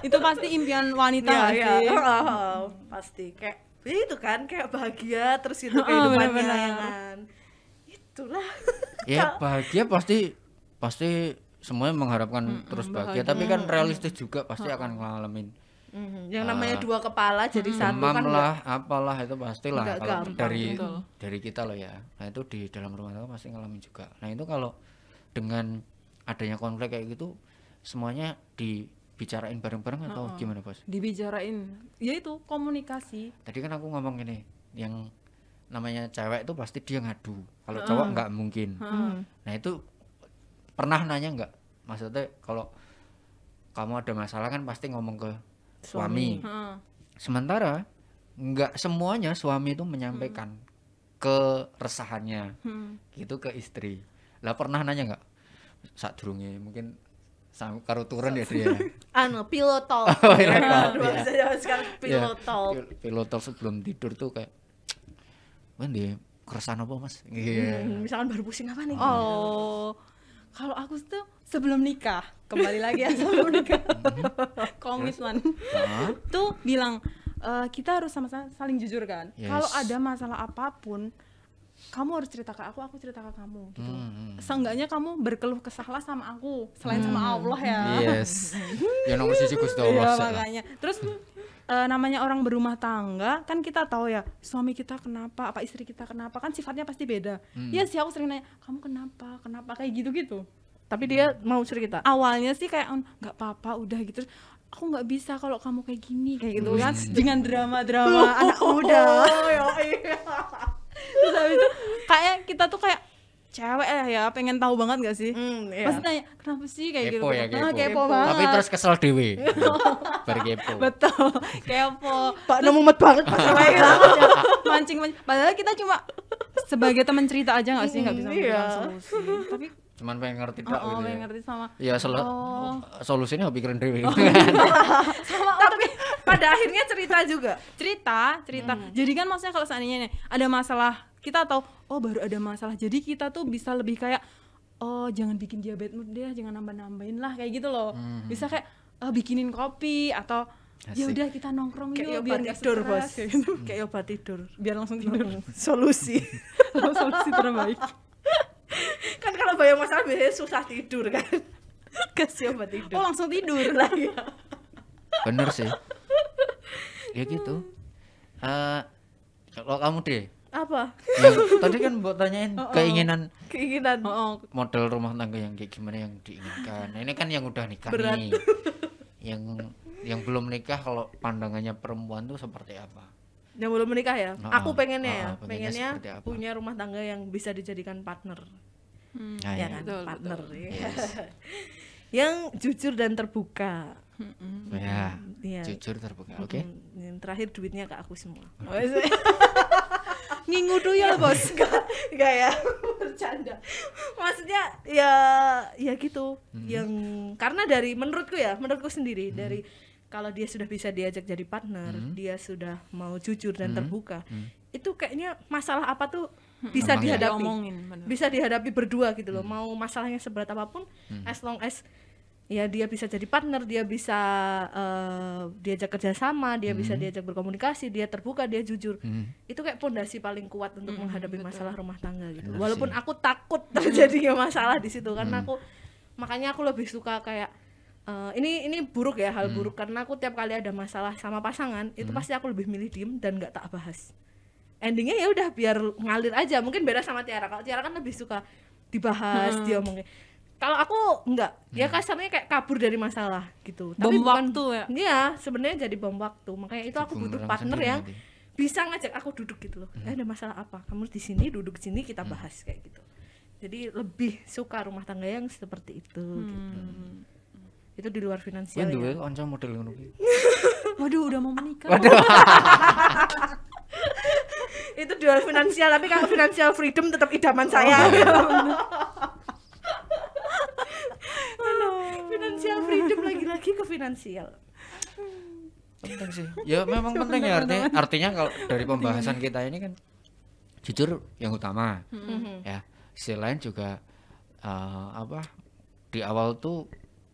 Speaker 1: Itu pasti impian wanita nggak
Speaker 3: Iya,
Speaker 1: sih?
Speaker 3: pasti kayak itu kan kayak bahagia terus itu
Speaker 1: Heeh,
Speaker 3: kehidupannya
Speaker 1: bener-bener.
Speaker 3: ya kan. Itulah.
Speaker 2: Ya bahagia pasti semuanya mengharapkan terus bahagia, tapi kan realistis juga pasti akan ngalamin
Speaker 3: Yang namanya dua kepala jadi satu
Speaker 2: demam
Speaker 3: kan
Speaker 2: lah, apalah itu pastilah
Speaker 3: nggak
Speaker 2: kalau
Speaker 3: gampang,
Speaker 1: betul.
Speaker 2: dari kita loh ya. Nah itu di dalam rumah tangga pasti ngalamin juga. Nah itu kalau dengan adanya konflik kayak gitu semuanya dibicarain bareng-bareng atau gimana bos?
Speaker 1: Dibicarain, yaitu komunikasi.
Speaker 2: Tadi kan aku ngomong ini, yang namanya cewek itu pasti dia ngadu. Kalau cowok nggak mungkin. Nah itu pernah nanya nggak? Maksudnya kalau kamu ada masalah kan pasti ngomong ke suami.
Speaker 1: Heeh.
Speaker 2: Sementara nggak semuanya suami itu menyampaikan keresahannya gitu ke istri. Lah pernah nanya nggak? Sadurunge mungkin karo turun ya dia.
Speaker 3: pillow talk.
Speaker 2: Oh, iya,
Speaker 3: Aduh,
Speaker 2: iya.
Speaker 3: bisa zaman sekarang pillow talk.
Speaker 2: Pillow talk sebelum tidur tuh kayak Wende keresahan apa mas? Iya.
Speaker 3: Misalkan baru pusing apa nih?
Speaker 1: Oh, kalau aku tuh sebelum nikah, kembali lagi ya sebelum nikah, komitmen tuh bilang kita harus sama-sama saling jujur kan.
Speaker 2: Yes.
Speaker 1: Kalau ada masalah apapun, kamu harus cerita ke aku cerita ke kamu gitu. Seenggaknya kamu berkeluh kesahlah sama aku, selain sama Allah ya.
Speaker 2: Yes. Ya nomor sisi Gusti
Speaker 1: Iya,
Speaker 2: Allah. Sek.
Speaker 1: makanya. Terus namanya orang berumah tangga kan kita tahu ya suami kita kenapa, apa istri kita kenapa, kan sifatnya pasti beda. Iya sih aku sering nanya kamu kenapa kayak gitu.
Speaker 3: Tapi dia mau cerita.
Speaker 1: Awalnya sih kayak nggak apa-apa udah gitu. Terus, aku nggak bisa kalau kamu kayak gini kayak gitu kan dengan drama anak muda.
Speaker 3: Oh, iya.
Speaker 1: Terus habis itu kayak kita tuh kayak cewek ya pengen tahu banget gak sih?
Speaker 3: Iya.
Speaker 1: Pasti tanya kenapa sih kayak
Speaker 2: Kepo
Speaker 1: gitu.
Speaker 2: ya, kepo.
Speaker 1: Kepo banget.
Speaker 2: Tapi terus kesel dewe. Bar kepo.
Speaker 1: Betul, kepo.
Speaker 3: Pak mumet banget pas
Speaker 1: Cewek banget ya, mancing. Padahal kita cuma sebagai teman cerita aja nggak sih, nggak bisa memberikan solusi. Tapi
Speaker 2: Cuman pengen ngerti tok gitu.
Speaker 1: pengen ngerti sama.
Speaker 2: Ya solusinya pikirin dewe.
Speaker 3: Tapi pada akhirnya cerita juga.
Speaker 1: cerita. Jadi kan maksudnya kalau seandainya nih ada masalah, kita tahu baru ada masalah. Jadi kita tuh bisa lebih kayak jangan bikin diabetes deh, jangan nambah-nambahin lah kayak gitu loh. Bisa kayak bikinin kopi atau ya udah kita nongkrong
Speaker 3: Kayak
Speaker 1: yuk biar
Speaker 3: obat
Speaker 1: nggak
Speaker 3: tidur,
Speaker 1: stres,
Speaker 3: Bos.
Speaker 1: kayak gitu.
Speaker 3: Kayak obat tidur.
Speaker 1: Biar langsung tidur.
Speaker 3: Solusi.
Speaker 1: Solusi terbaik.
Speaker 3: Kan kalau banyak masalah biasanya susah tidur kan. Kasih obat tidur.
Speaker 1: Langsung tidur.
Speaker 3: Lah ya.
Speaker 2: Bener sih. Ya gitu. Kalau kamu deh,
Speaker 3: Apa?
Speaker 2: yang tadi kan buat tanyain keinginan model rumah tangga yang kayak gimana yang diinginkan. Nah, ini kan yang udah nikah
Speaker 3: Berat.
Speaker 2: nih. Yang belum nikah kalau pandangannya perempuan tuh seperti apa?
Speaker 3: Yang belum menikah ya. Aku pengennya
Speaker 2: pengennya seperti apa?
Speaker 3: punya rumah tangga yang bisa dijadikan partner.
Speaker 2: Nah,
Speaker 3: Ya
Speaker 2: ya.
Speaker 3: kan,
Speaker 1: betul,
Speaker 3: partner.
Speaker 1: betul.
Speaker 3: Ya.
Speaker 2: Yes.
Speaker 3: Yang jujur dan terbuka.
Speaker 2: Ya,
Speaker 3: Iya.
Speaker 2: jujur terbuka. Oke.
Speaker 3: Yang terakhir duitnya ke aku semua.
Speaker 1: Ngingu tuh ya bos.
Speaker 3: Enggak ya, bercanda. Maksudnya ya gitu. Yang karena menurutku sendiri dari kalau dia sudah bisa diajak jadi partner, dia sudah mau jujur dan terbuka. Itu kayaknya masalah apa tuh bisa
Speaker 2: Gampang ya?
Speaker 3: dihadapi.
Speaker 1: Diomongin, bener.
Speaker 3: Bisa dihadapi berdua gitu loh. Mau masalahnya seberat apapun, as long as ya dia bisa jadi partner, dia bisa diajak kerjasama, dia bisa diajak berkomunikasi, dia terbuka, dia jujur. Itu kayak pondasi paling kuat untuk menghadapi masalah rumah tangga gitu.
Speaker 2: Bener
Speaker 3: Walaupun
Speaker 2: sih.
Speaker 3: aku takut terjadinya masalah di situ karena makanya aku lebih suka kayak ini buruk ya, hal buruk karena aku tiap kali ada masalah sama pasangan itu pasti aku lebih milih diem dan nggak tak bahas. Endingnya ya udah biar ngalir aja. Mungkin beda sama Tiara. Kalau Tiara kan lebih suka dibahas, diomongin. Kalau aku enggak, ya kasarnya kayak kabur dari masalah gitu.
Speaker 1: Bom waktu ya?
Speaker 3: Iya, sebenarnya jadi bom waktu. Makanya itu aku butuh
Speaker 2: Bumerang
Speaker 3: partner
Speaker 2: sendiri
Speaker 3: yang
Speaker 2: nanti.
Speaker 3: bisa ngajak aku duduk gitu loh. Ada masalah apa? Kamu di sini, duduk sini, kita bahas kayak gitu. Jadi lebih suka rumah tangga yang seperti itu gitu. Itu di luar finansial
Speaker 2: Kowe duwe
Speaker 3: ya.
Speaker 2: kanca model ngono kuwi.
Speaker 1: Waduh, udah mau menikah.
Speaker 3: Itu di luar finansial, tapi kalau financial freedom tetap idaman saya. Financial freedom lagi-lagi ke finansial.
Speaker 2: Penting sih. Ya memang penting ya artinya kalau dari pembahasan kita ini kan jujur yang utama. Ya. Sisi lain juga di awal tuh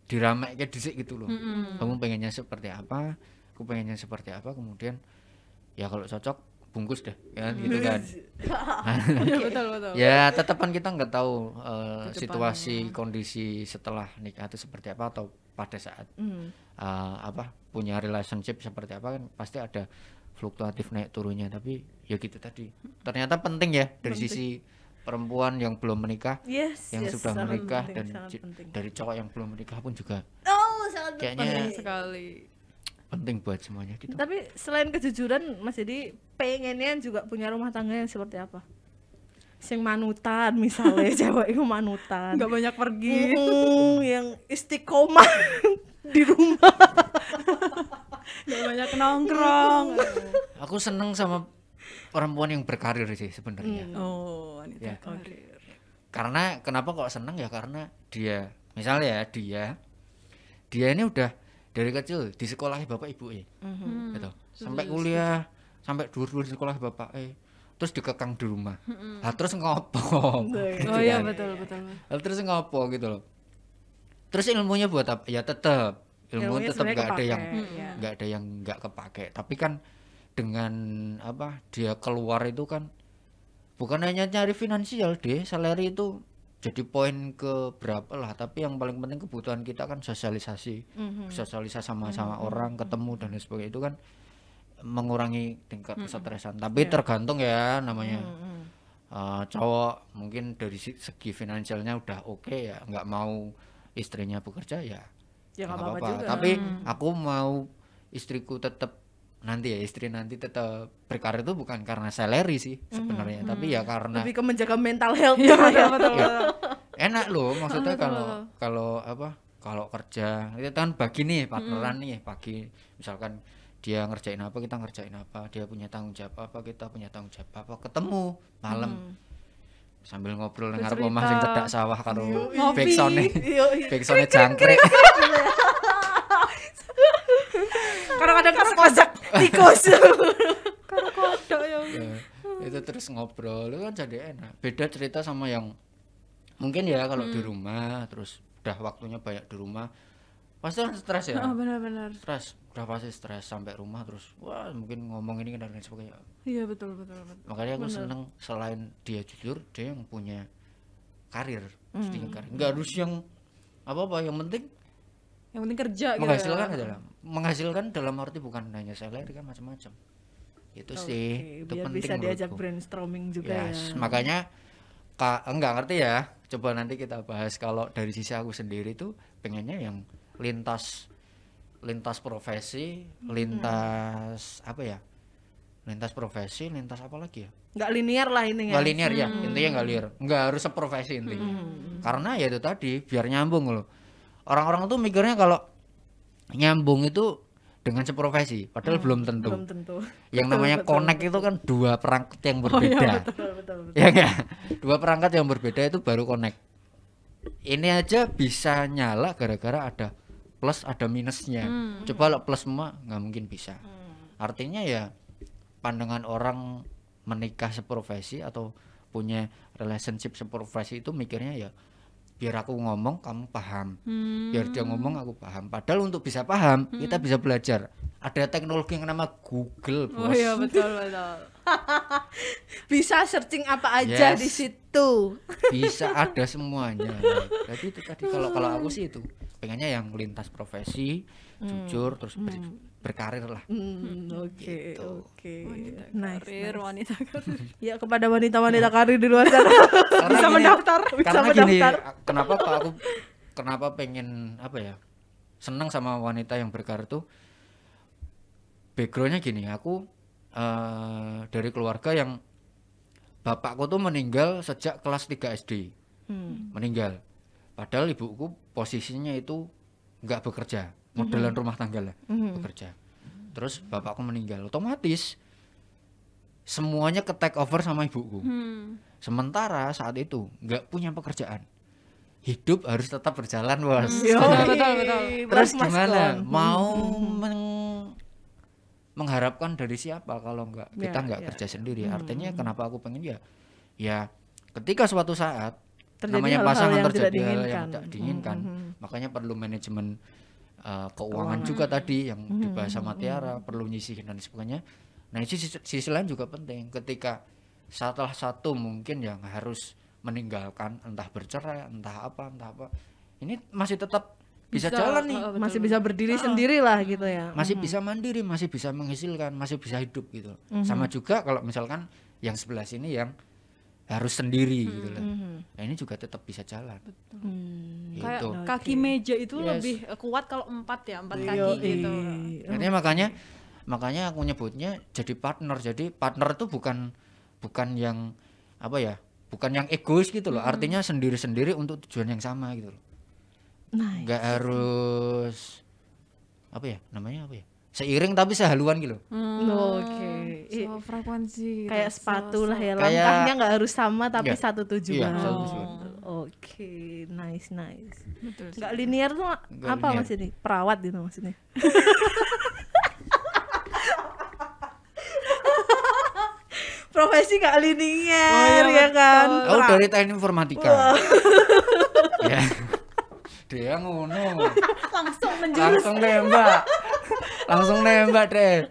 Speaker 2: diramekke dhisik gitu loh. Kamu pengennya seperti apa? Aku pengennya seperti apa? Kemudian ya kalau cocok bungkus deh kan gitu kan.
Speaker 1: Betul.
Speaker 2: Ya tetapan kita nggak tahu situasi kondisi setelah nikah itu seperti apa atau pada saat punya relationship seperti apa kan pasti ada fluktuatif naik turunnya, tapi ya gitu tadi ternyata penting ya dari sisi perempuan yang belum menikah, yang sudah
Speaker 3: sangat
Speaker 2: menikah
Speaker 3: penting,
Speaker 2: dan
Speaker 3: sangat penting.
Speaker 2: dari cowok yang belum menikah pun juga
Speaker 3: Sangat
Speaker 2: kayaknya
Speaker 1: Penting sekali.
Speaker 2: penting buat semuanya gitu.
Speaker 3: Tapi selain kejujuran, Mas Jadi pengennya juga punya rumah tangga yang seperti apa? Sing manutan misalnya, cewek itu manutan.
Speaker 1: Nggak banyak pergi.
Speaker 3: Yang istiqomah di rumah.
Speaker 1: Nggak banyak nongkrong.
Speaker 2: Aku seneng sama perempuan yang berkarir sih sebenarnya.
Speaker 1: Oh, wanita
Speaker 2: Ya.
Speaker 1: karir.
Speaker 2: Karena kenapa kok seneng ya karena dia misalnya ya dia ini udah dari kecil di sekolah bapak ibu gitu. Sampai kuliah, sampai dulu di sekolah bapak terus dikekang di rumah. Lah terus ngopo? Gitu
Speaker 1: Oh iya
Speaker 2: kan.
Speaker 1: betul.
Speaker 2: Lah terus ngopo gitu loh. Terus ilmunya buat apa? Ya tetap
Speaker 3: Ilmunya
Speaker 2: tetap
Speaker 3: sebenarnya
Speaker 2: nggak ada yang
Speaker 3: kepake, ya.
Speaker 2: nggak ada yang nggak kepake. Tapi kan dengan dia keluar itu kan bukan hanya nyari finansial deh, salary itu jadi poin ke berapa lah, tapi yang paling penting kebutuhan kita kan sosialisasi, sosialisasi sama orang, ketemu dan lain sebagainya itu kan mengurangi tingkat kesetresan. Tapi tergantung ya namanya cowok mungkin dari segi finansialnya udah oke ya, nggak mau istrinya bekerja ya
Speaker 3: Ya nggak
Speaker 2: nggak
Speaker 3: apa-apa
Speaker 2: apa-apa.
Speaker 3: juga.
Speaker 2: Tapi aku mau istriku tetap nanti ya istri nanti tetap berkarir itu bukan karena salary sih sebenarnya, tapi ya karena
Speaker 3: lebih ke menjaga mental health.
Speaker 1: Iya betul.
Speaker 2: enak loh maksudnya kalau kerja itu kan bagi nih partneran nih, pagi misalkan dia ngerjain apa kita ngerjain apa, dia punya tanggung jawab apa kita punya tanggung jawab apa, ketemu malam sambil ngobrol dengar omah sing cedak sawah karo backsone jangkrik.
Speaker 3: Kadang-kadang karo kocak tikus.
Speaker 1: Karo kodok ya.
Speaker 2: Itu terus ngobrol itu kan jadi enak. Beda cerita sama yang mungkin ya kalau di rumah terus udah waktunya banyak di rumah pasti kan stres ya.
Speaker 1: Benar-benar.
Speaker 2: Stres, udah pasti stres sampai rumah terus wah mungkin ngomong ini dan lain sebagainya.
Speaker 1: Iya betul.
Speaker 2: Makanya aku seneng selain dia jujur dia yang punya karir, karir. Nggak harus yang apa yang penting
Speaker 1: kerja
Speaker 2: menghasilkan
Speaker 1: gitu.
Speaker 2: Menghasilkan dalam arti bukan hanya salary kan macam-macam. Itu sih itu
Speaker 3: biar
Speaker 2: penting
Speaker 3: bisa diajak
Speaker 2: menurutku.
Speaker 3: brainstorming juga ya.
Speaker 2: Makanya enggak ngerti ya. Coba nanti kita bahas kalau dari sisi aku sendiri tuh pengennya yang lintas profesi, lintas apa ya? Lintas profesi, lintas apa lagi ya?
Speaker 3: Nggak linear lah ini ya.
Speaker 2: Nggak linear ya, intinya nggak linear. Nggak harus seprofesi intinya. Karena ya itu tadi biar nyambung loh. Orang-orang tuh mikirnya kalau nyambung itu dengan seprofesi, padahal belum tentu. Yang namanya connect itu kan dua perangkat yang berbeda.
Speaker 3: Betul.
Speaker 2: Ya enggak? Dua perangkat yang berbeda itu baru connect. Ini aja bisa nyala gara-gara ada plus ada minusnya. Coba kalau plus semua nggak mungkin bisa. Artinya ya pandangan orang menikah seprofesi atau punya relationship seprofesi itu mikirnya ya biar aku ngomong kamu paham, biar dia ngomong aku paham. Padahal untuk bisa paham kita bisa belajar. Ada teknologi yang nama Google, bos.
Speaker 1: Oh iya betul.
Speaker 3: Bisa searching apa aja di situ.
Speaker 2: Bisa ada semuanya. Jadi itu tadi kalau aku sih itu pengennya yang lintas profesi, jujur terus berkarir lah.
Speaker 3: Oke.
Speaker 1: Nice. Wanita karir.
Speaker 3: Ya kepada wanita-wanita karir di luar sana bisa mendaftar.
Speaker 2: Karena gini, kenapa pengen apa ya? Senang sama wanita yang berkarir tuh backgroundnya gini, aku dari keluarga yang bapakku tuh meninggal sejak kelas 3 SD. Meninggal. Padahal ibuku posisinya itu nggak bekerja, modelan rumah tangga lah, bekerja. Terus bapakku meninggal, otomatis semuanya ke take over sama ibuku. Sementara saat itu nggak punya pekerjaan, hidup harus tetap berjalan, bos.
Speaker 1: Betul.
Speaker 2: Terus gimana? Mau mengharapkan dari siapa kalau kita nggak kerja sendiri? Artinya kenapa aku pengen ya ketika suatu saat namanya pasangan terjadi hal yang tidak diinginkan, makanya perlu manajemen keuangan juga tadi yang dibahas sama Tiara, perlu nyisihin dan sebagainya. Nah sisi lain juga penting ketika salah satu mungkin yang harus meninggalkan, entah bercerai entah apa ini masih tetap bisa jalan nih,
Speaker 3: masih bisa berdiri sendiri lah gitu ya,
Speaker 2: masih bisa mandiri, masih bisa menghasilkan, masih bisa hidup gitu. Sama juga kalau misalkan yang sebelah sini yang harus sendiri gitu loh. Nah ini juga tetap bisa jalan. Gitu.
Speaker 1: Kayak kaki meja itu lebih kuat kalau 4 kaki gitu.
Speaker 2: Makanya aku nyebutnya jadi partner. Jadi partner itu bukan yang apa ya? Bukan yang egois gitu loh. Artinya sendiri-sendiri untuk tujuan yang sama gitu loh. Nggak harus apa ya? Namanya apa ya? Seiring tapi sehaluan gitu.
Speaker 3: Oke.
Speaker 1: Frekuensi
Speaker 3: kayak sepatu lah ya, langkahnya nggak harus sama tapi satu tujuan. Oke, nice. Nggak linear tuh apa maksudnya? Perawat gitu maksudnya. Profesi nggak linear ya kan?
Speaker 2: Oh dari teknik informatika. Ya. Dia ngono. Langsung nembak deh.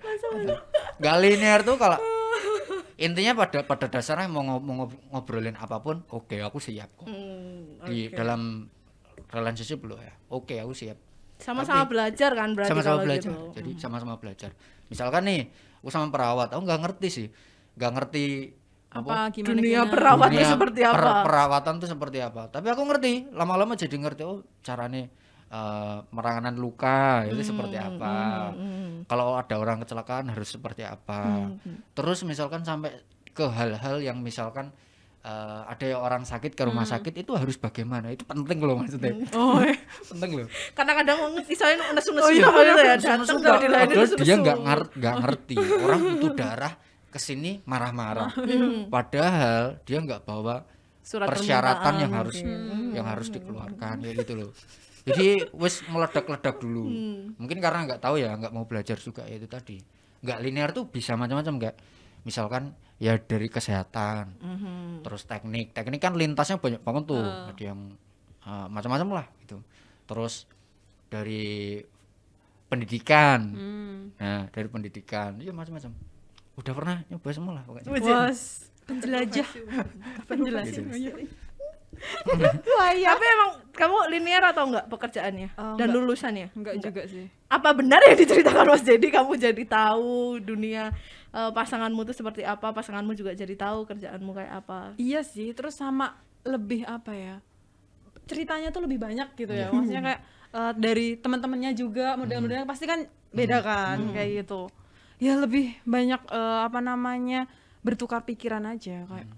Speaker 2: Gak linear tuh kalau intinya pada dasarnya mau ngobrolin apapun, oke, aku siap kok. Di dalam relationship lo ya. Oke, aku siap.
Speaker 3: Sama-sama belajar kan berarti.
Speaker 2: Sama-sama belajar.
Speaker 3: Gitu.
Speaker 2: Jadi sama-sama belajar. Misalkan nih, aku sama perawat, aku nggak ngerti sih. Nggak ngerti
Speaker 3: dunia perawat itu seperti apa.
Speaker 2: Perawatan itu seperti apa. Tapi aku ngerti, lama-lama jadi ngerti caranya meranganan luka itu seperti apa. Kalau ada orang kecelakaan harus seperti apa. Terus misalkan sampai ke hal-hal yang misalkan ada orang sakit ke rumah sakit itu harus bagaimana, itu penting loh maksudnya. Penting loh.
Speaker 3: Karena kadang misalnya unes-unes gitu ya, datang
Speaker 2: padahal dia nggak ngerti orang itu darah kesini marah-marah. Padahal dia nggak bawa
Speaker 3: surat
Speaker 2: persyaratan yang harus dikeluarkan ya gitu loh. Jadi wes meledak-ledak dulu. Mungkin karena nggak tahu ya, nggak mau belajar juga ya itu tadi. Nggak linear tuh bisa macam-macam nggak. Misalkan ya dari kesehatan, terus teknik kan lintasnya banyak banget tuh, ada yang macam-macam lah gitu. Terus dari pendidikan, nah dari pendidikan ya macam-macam. Udah pernah nyoba semua lah pokoknya.
Speaker 1: Bos, penjelajah.
Speaker 3: Tapi emang kamu linear atau enggak pekerjaannya dan
Speaker 1: enggak.
Speaker 3: lulusannya?
Speaker 1: Enggak juga sih.
Speaker 3: Apa benar yang diceritakan Mas Dedi, kamu jadi tahu dunia pasanganmu tuh seperti apa, pasanganmu juga jadi tahu kerjaanmu kayak apa?
Speaker 1: Iya sih, terus sama lebih apa ya, ceritanya tuh lebih banyak gitu ya, maksudnya kayak dari teman-temannya juga model-modelnya pasti kan beda kan, kayak gitu ya, lebih banyak apa namanya, bertukar pikiran aja kayak.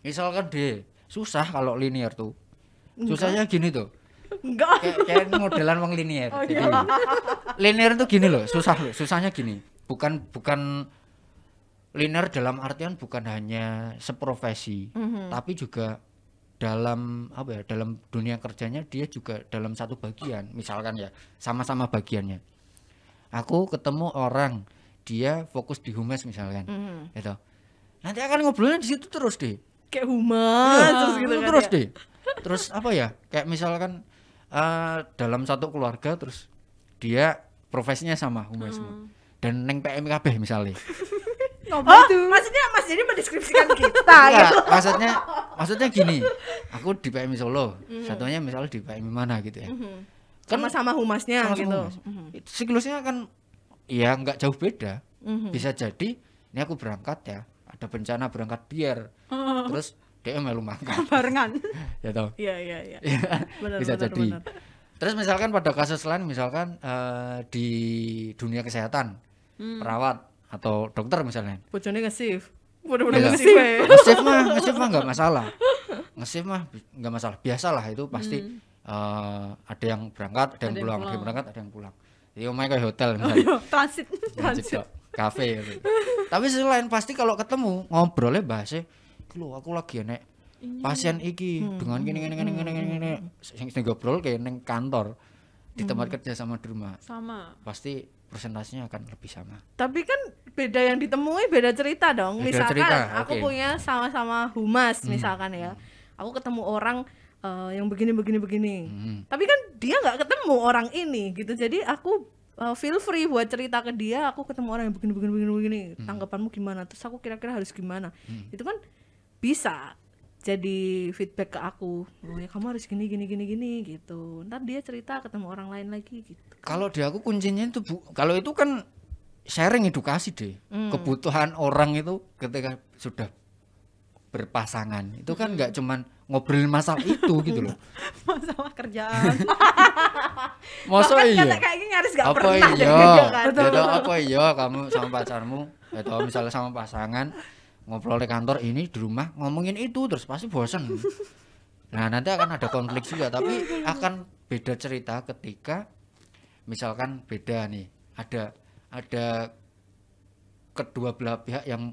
Speaker 2: Misalkan deh susah kalau linear tuh. Susahnya gini tuh.
Speaker 3: Enggak.
Speaker 2: Kayak modelan wong linear. Jadi linear tuh gini loh, susahnya gini. Bukan linear dalam artian bukan hanya seprofesi, tapi juga dalam apa ya, dalam dunia kerjanya dia juga dalam satu bagian. Misalkan ya, sama-sama bagiannya. Aku ketemu orang, dia fokus di humas misalkan. Gitu. Nanti akan ngobrolnya di situ terus deh.
Speaker 3: Kayak humas terus gitu kan.
Speaker 2: Terus deh. Terus apa ya? Kayak misalkan dalam satu keluarga terus dia profesinya sama humas semua. Dan neng PMKB misalnya.
Speaker 3: Maksudnya Mas jadi mendeskripsikan kita gitu.
Speaker 2: Maksudnya gini. Aku di PMI Solo, satunya misalnya di PMI mana gitu ya. Kan
Speaker 3: Sama-sama humasnya gitu.
Speaker 2: humas. Siklusnya kan ya nggak jauh beda. Bisa jadi ini aku berangkat ya, ada bencana berangkat biar. Terus dia melu makan
Speaker 1: Barengan.
Speaker 2: ya toh.
Speaker 3: Iya. Benar,
Speaker 2: Bisa
Speaker 3: benar,
Speaker 2: jadi.
Speaker 3: benar.
Speaker 2: Terus misalkan pada kasus lain misalkan di dunia kesehatan, perawat atau dokter misalnya.
Speaker 3: Bojone nge-shift. Bener-bener
Speaker 2: Iya.
Speaker 3: nge-shift.
Speaker 2: Nge-shift mah nggak masalah. Nge-shift mah nggak masalah. Biasalah itu pasti ada yang berangkat, ada yang pulang, ada yang berangkat, ada yang pulang. Jadi omahnya kayak hotel misalnya.
Speaker 1: Transit.
Speaker 2: Transit kafe gitu. Tapi selain pasti kalau ketemu ngobrolnya bahasnya, "Lho, aku lagi enek pasien iki dengan gini sing ngobrol kayak neng kantor di tempat kerja sama di rumah."
Speaker 1: Sama.
Speaker 2: Pasti presentasinya akan lebih sama.
Speaker 3: Tapi kan beda yang ditemui, beda cerita dong.
Speaker 2: Beda
Speaker 3: Misalkan
Speaker 2: cerita,
Speaker 3: aku
Speaker 2: oke.
Speaker 3: punya sama-sama humas misalkan ya. Aku ketemu orang yang begini. Tapi kan dia nggak ketemu orang ini gitu. Jadi aku feel free buat cerita ke dia, aku ketemu orang yang begini. Tanggapanmu gimana? Terus aku kira-kira harus gimana? Itu kan bisa jadi feedback ke aku. Oh ya kamu harus gini gitu. Ntar dia cerita ketemu orang lain lagi gitu.
Speaker 2: Kalau di aku kuncinya itu kalau itu kan sharing edukasi deh. Kebutuhan orang itu ketika sudah berpasangan itu kan nggak cuman ngobrolin masalah itu gitu loh.
Speaker 1: Masalah kerjaan.
Speaker 2: Masa
Speaker 3: Bahkan
Speaker 2: iya?
Speaker 3: kayaknya nyaris gak
Speaker 2: Apa
Speaker 3: pernah
Speaker 2: iya?
Speaker 3: deh, gitu kan.
Speaker 2: Gitu, apa iya kamu sama pacarmu atau misalnya sama pasangan ngobrol di kantor ini di rumah ngomongin itu terus pasti bosan. Nah, nanti akan ada konflik juga, tapi akan beda cerita ketika misalkan beda nih. Ada kedua belah pihak yang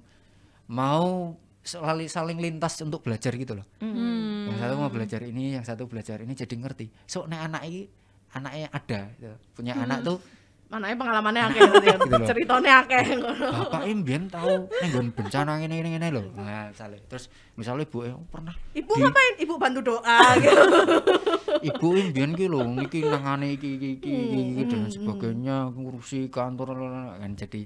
Speaker 2: mau saling lintas untuk belajar gitu loh. Yang satu mau belajar ini, yang satu belajar ini jadi ngerti. So nek anaknya ada gitu. Punya anak tuh
Speaker 3: Anaknya pengalamannya akeh gitu ya.
Speaker 2: Gitu loh.
Speaker 3: Ceritanya akeh ngono.
Speaker 2: bapak mbien tahu ning nggon bencana ngene lho. Nah, misalnya ibu pernah
Speaker 3: Ibu ngapain? Ibu bantu doa gitu.
Speaker 2: ibu mbien ki lho niki nangane iki dan sebagainya ngurusi kantor kan jadi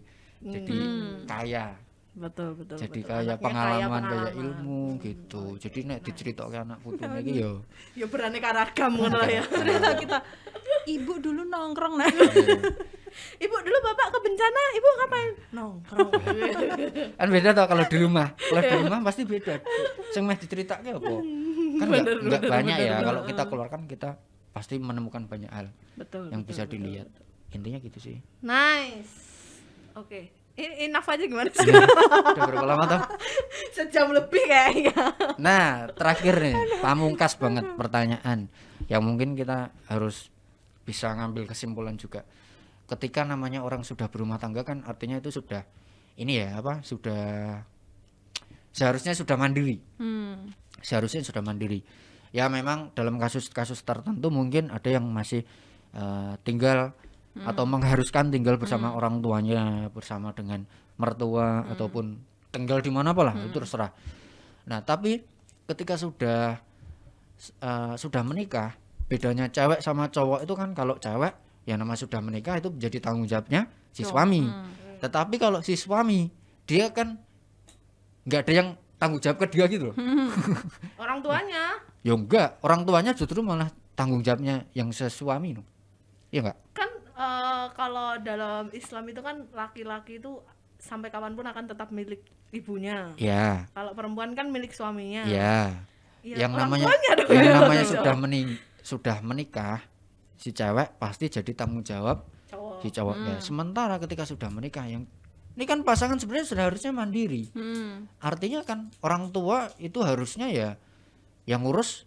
Speaker 2: kaya.
Speaker 3: Betul.
Speaker 2: Jadi
Speaker 3: betul.
Speaker 2: kayak
Speaker 3: Anaknya
Speaker 2: pengalaman
Speaker 3: kaya
Speaker 2: kayak ilmu gitu. Jadi nek diceritoke anak putune iki yo.
Speaker 3: Ya beraneka ragam ngono lah ya.
Speaker 1: Cerita kita, ibu dulu nongkrong nah.
Speaker 3: Ibu dulu bapak ke bencana, ibu ngapain? Nongkrong.
Speaker 2: Kan beda tau kalau di rumah. Kalau di rumah pasti beda. Sing meh diceritake apa? Kan enggak banyak ya. Kalau kita keluar kan kita pasti menemukan banyak hal
Speaker 3: Betul.
Speaker 2: yang bisa dilihat. intinya gitu sih.
Speaker 3: Nice. Oke. Enough aja gimana sih?
Speaker 2: Udah berapa lama toh?
Speaker 3: Sejam lebih kayaknya.
Speaker 2: Nah, terakhir nih, pamungkas banget pertanyaan yang mungkin kita harus bisa ngambil kesimpulan juga. Ketika namanya orang sudah berumah tangga kan artinya itu sudah ini ya apa? Sudah seharusnya sudah mandiri. Seharusnya sudah mandiri. Ya memang dalam kasus-kasus tertentu mungkin ada yang masih tinggal atau mengharuskan tinggal bersama orang tuanya, bersama dengan mertua ataupun tinggal di mana apalah itu terserah. Nah, tapi ketika sudah menikah, bedanya cewek sama cowok itu kan kalau cewek yang nama sudah menikah itu menjadi tanggung jawabnya si suami. Tetapi kalau si suami dia kan nggak ada yang tanggung jawab ke dia gitu loh.
Speaker 3: Orang tuanya.
Speaker 2: Ya enggak, orang tuanya justru malah tanggung jawabnya yang sesuami loh. Iya enggak?
Speaker 3: Kan kalau dalam Islam itu kan laki-laki itu sampai kapanpun akan tetap milik ibunya.
Speaker 2: Iya.
Speaker 3: Kalau perempuan kan milik suaminya.
Speaker 2: Iya.
Speaker 3: Ya,
Speaker 2: Yang
Speaker 3: orang
Speaker 2: namanya
Speaker 3: tuanya dong.
Speaker 2: yang namanya sudah menikah, si cewek pasti jadi tanggung jawab si cowoknya. Sementara ketika sudah menikah yang ini kan pasangan sebenarnya sudah harusnya mandiri. Artinya kan orang tua itu harusnya ya yang ngurus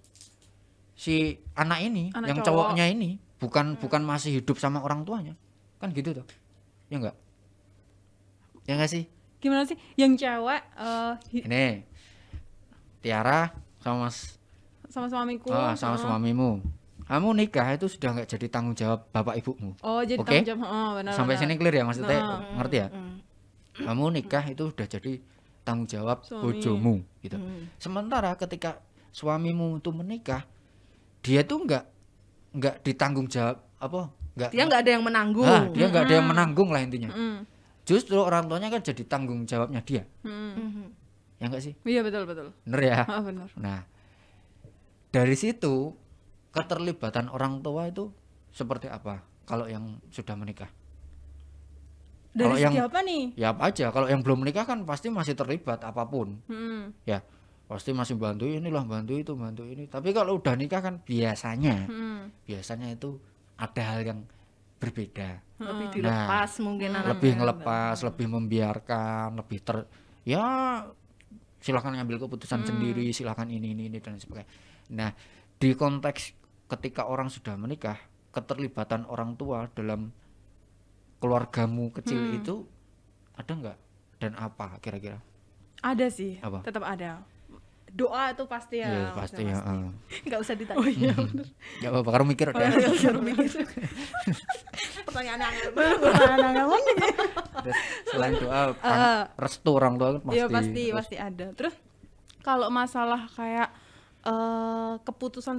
Speaker 2: si anak ini, yang
Speaker 1: cowok.
Speaker 2: cowoknya ini, bukan masih hidup sama orang tuanya. Kan gitu tuh. Ya enggak? Ya enggak sih?
Speaker 1: Gimana sih yang cewek
Speaker 2: Ini Tiara sama
Speaker 1: sama suamiku
Speaker 2: sama suamimu. Kamu nikah itu sudah nggak jadi tanggung jawab bapak ibumu.
Speaker 1: Oh, jadi
Speaker 2: Oke?
Speaker 1: tanggung jawab. Benar.
Speaker 2: Sampai sini clear ya maksudnya, ngerti ya?
Speaker 3: Mm.
Speaker 2: Kamu nikah itu sudah jadi tanggung jawab
Speaker 1: Suami.
Speaker 2: bojomu gitu. Sementara ketika suamimu itu menikah, dia tuh nggak ditanggung jawab apa?
Speaker 3: Dia nggak ada yang menanggung.
Speaker 2: Dia nggak ada yang menanggung lah intinya.
Speaker 1: Mm.
Speaker 2: Justru orang tuanya kan jadi tanggung jawabnya dia. Ya enggak sih?
Speaker 1: Iya betul.
Speaker 2: Bener ya?
Speaker 1: Benar.
Speaker 2: Nah, dari situ keterlibatan orang tua itu seperti apa kalau yang sudah menikah?
Speaker 1: Dari
Speaker 2: Kalau
Speaker 1: segi
Speaker 2: yang-
Speaker 1: apa nih?
Speaker 2: Ya apa aja, kalau yang belum menikah kan pasti masih terlibat apapun. Ya, pasti masih bantu inilah, bantu itu, bantu ini. Tapi kalau udah nikah kan biasanya itu ada hal yang berbeda.
Speaker 3: Lebih dilepas mungkin anaknya.
Speaker 2: Lebih ngelepas, lebih membiarkan, lebih ya silakan ngambil keputusan sendiri, silakan ini dan sebagainya. Nah, di konteks ketika orang sudah menikah, keterlibatan orang tua dalam keluargamu kecil itu ada nggak? Dan apa kira-kira?
Speaker 1: Ada sih,
Speaker 2: Apa?
Speaker 1: tetap ada. Doa itu pasti ya.
Speaker 2: Ya pasti ya.
Speaker 3: Nggak usah ditanya.
Speaker 1: Oh iya benar.
Speaker 2: Ya apa baru mikir deh.
Speaker 3: Pertanyaan angel.
Speaker 2: Terus selain doa, restu orang tua kan pasti.
Speaker 1: Iya
Speaker 2: Terus,
Speaker 1: pasti ada. Terus kalau masalah kayak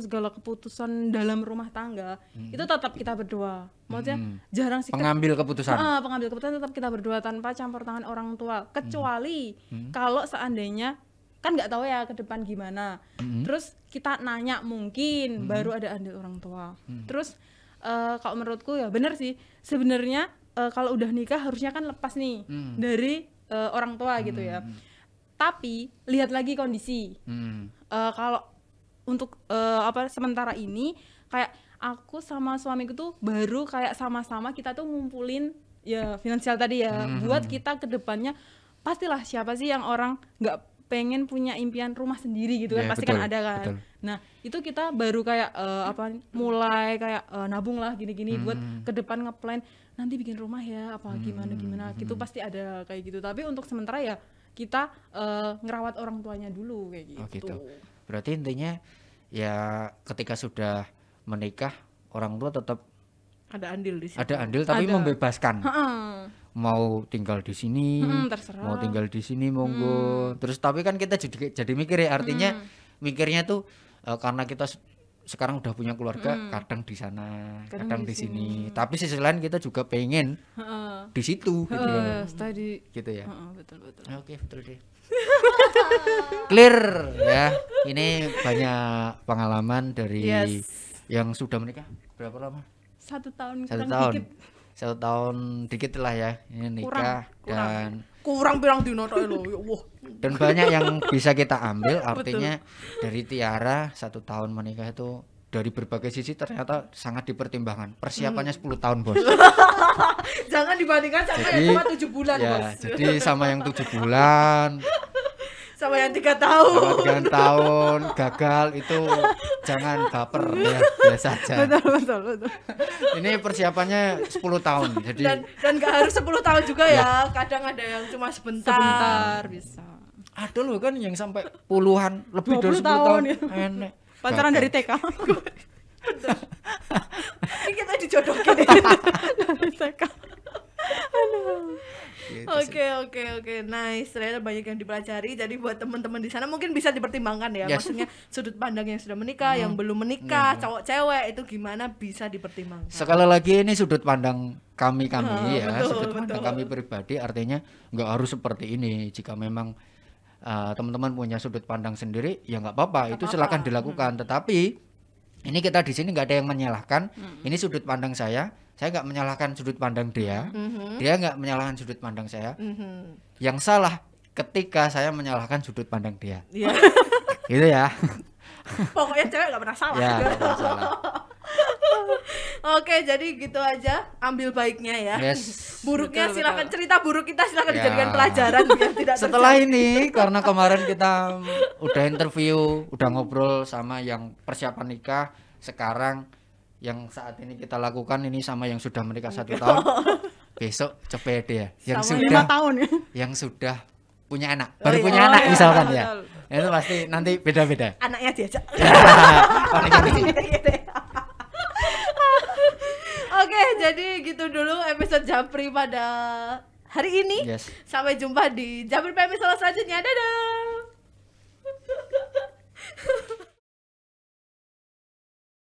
Speaker 1: segala keputusan dalam rumah tangga itu tetap kita berdoa. Maksudnya jarang sih
Speaker 2: pengambil keputusan.
Speaker 1: pengambil keputusan tetap kita berdoa tanpa campur tangan orang tua. Kecuali kalau seandainya kan nggak tahu ya ke depan gimana. Terus kita nanya mungkin baru ada andil orang tua. Terus kalau menurutku ya benar sih sebenarnya kalau udah nikah harusnya kan lepas nih dari orang tua gitu ya. Tapi lihat lagi kondisi. Kalau untuk sementara ini kayak aku sama suamiku tuh baru kayak sama-sama kita tuh ngumpulin ya finansial tadi ya buat kita ke depannya pastilah siapa sih yang orang nggak pengen punya impian rumah sendiri gitu kan,
Speaker 2: Ya,
Speaker 1: pasti
Speaker 2: betul,
Speaker 1: kan ada kan.
Speaker 2: betul.
Speaker 1: Nah itu kita baru kayak mulai kayak nabung lah gini-gini buat ke depan ngeplan nanti bikin rumah ya apa gimana gitu pasti ada kayak gitu. Tapi untuk sementara ya kita ngerawat orang tuanya dulu kayak gitu.
Speaker 2: Oh gitu. Berarti intinya ya ketika sudah menikah orang tua tetap
Speaker 3: Ada andil di situ.
Speaker 2: ada andil tapi
Speaker 1: Ada.
Speaker 2: membebaskan. Mau tinggal di sini,
Speaker 1: terserah.
Speaker 2: mau tinggal di sini monggo. Terus tapi kan kita jadi mikir ya artinya mikirnya tuh karena kita sekarang udah punya keluarga kadang di sana, kadang di sini. Tapi sisi lain kita juga pengen di situ gitu.
Speaker 1: Tadi
Speaker 2: Gitu ya.
Speaker 1: betul.
Speaker 2: Oke, betul deh. Clear ya. Ini banyak pengalaman dari yang sudah menikah berapa lama?
Speaker 1: 1 tahun
Speaker 2: 1
Speaker 1: kurang
Speaker 2: tahun.
Speaker 1: dikit.
Speaker 2: 1 tahun dikit lah ya. Ini nikah dan
Speaker 3: Kurang pirang dino tok lho. Ya Allah.
Speaker 2: banyak yang bisa kita ambil artinya dari Tiara 1 tahun menikah itu dari berbagai sisi ternyata sangat dipertimbangkan. Persiapannya 10 tahun, Bos.
Speaker 3: Jangan dibandingkan sama
Speaker 2: Jadi,
Speaker 3: yang cuma 7 bulan,
Speaker 2: ya,
Speaker 3: Bos.
Speaker 2: jadi sama yang 7 bulan,
Speaker 3: Sama yang 3 tahun.
Speaker 2: sama 3 tahun gagal itu jangan baper ya, biasa aja.
Speaker 1: betul.
Speaker 2: Ini persiapannya 10 tahun. Jadi
Speaker 3: Dan gak harus 10 tahun juga ya. Kadang ada yang cuma sebentar.
Speaker 1: Bisa.
Speaker 2: ada loh kan yang sampai puluhan, lebih dari 10
Speaker 1: 20
Speaker 2: tahun.
Speaker 1: tahun, ya.
Speaker 2: Enek.
Speaker 1: Pacaran
Speaker 2: Gagal.
Speaker 1: dari TK.
Speaker 3: Ini kita dijodohin.
Speaker 1: Dari TK.
Speaker 2: Gitu sih.
Speaker 3: Oke, nice. Ternyata banyak yang dipelajari. Jadi buat teman-teman di sana mungkin bisa dipertimbangkan ya.
Speaker 2: Yes.
Speaker 3: Maksudnya sudut pandang yang sudah menikah, yang belum menikah, cowok cewek itu gimana bisa dipertimbangkan.
Speaker 2: Sekali lagi ini sudut pandang kami ya,
Speaker 3: betul,
Speaker 2: sudut pandang kami pribadi, artinya nggak harus seperti ini. Jika memang teman-teman punya sudut pandang sendiri, ya nggak apa-apa, itu silakan dilakukan. Tetapi ini kita di sini nggak ada yang menyalahkan. Ini sudut pandang saya nggak menyalahkan sudut pandang dia nggak menyalahkan sudut pandang saya. Yang salah ketika saya menyalahkan sudut pandang dia.
Speaker 3: Iya.
Speaker 2: Gitu ya.
Speaker 3: Pokoknya cewek gak pernah salah.
Speaker 2: Ya, nggak pernah salah.
Speaker 3: Oke, jadi gitu aja. Ambil baiknya ya.
Speaker 2: Yes.
Speaker 3: Buruknya
Speaker 1: Betul,
Speaker 3: silakan cerita buruk kita silakan
Speaker 2: Ya.
Speaker 3: dijadikan pelajaran biar tidak
Speaker 2: Setelah ini karena kemarin kita udah interview, udah ngobrol sama yang persiapan nikah, sekarang yang saat ini kita lakukan ini sama yang sudah menikah 1 tahun. Besok coba deh ya, yang
Speaker 3: Sama
Speaker 2: sudah
Speaker 1: 5 tahun ya.
Speaker 2: yang sudah punya anak,
Speaker 3: Oh,
Speaker 2: baru
Speaker 3: iya.
Speaker 2: punya
Speaker 3: Oh,
Speaker 2: anak
Speaker 1: iya,
Speaker 2: misalkan ya.
Speaker 1: betul.
Speaker 2: Itu pasti nanti beda-beda.
Speaker 3: anaknya diajak.
Speaker 2: Paling gini.
Speaker 3: Oke, jadi gitu dulu episode Japri pada hari ini.
Speaker 2: Yes.
Speaker 3: Sampai jumpa di Japri episode selanjutnya. Dadah.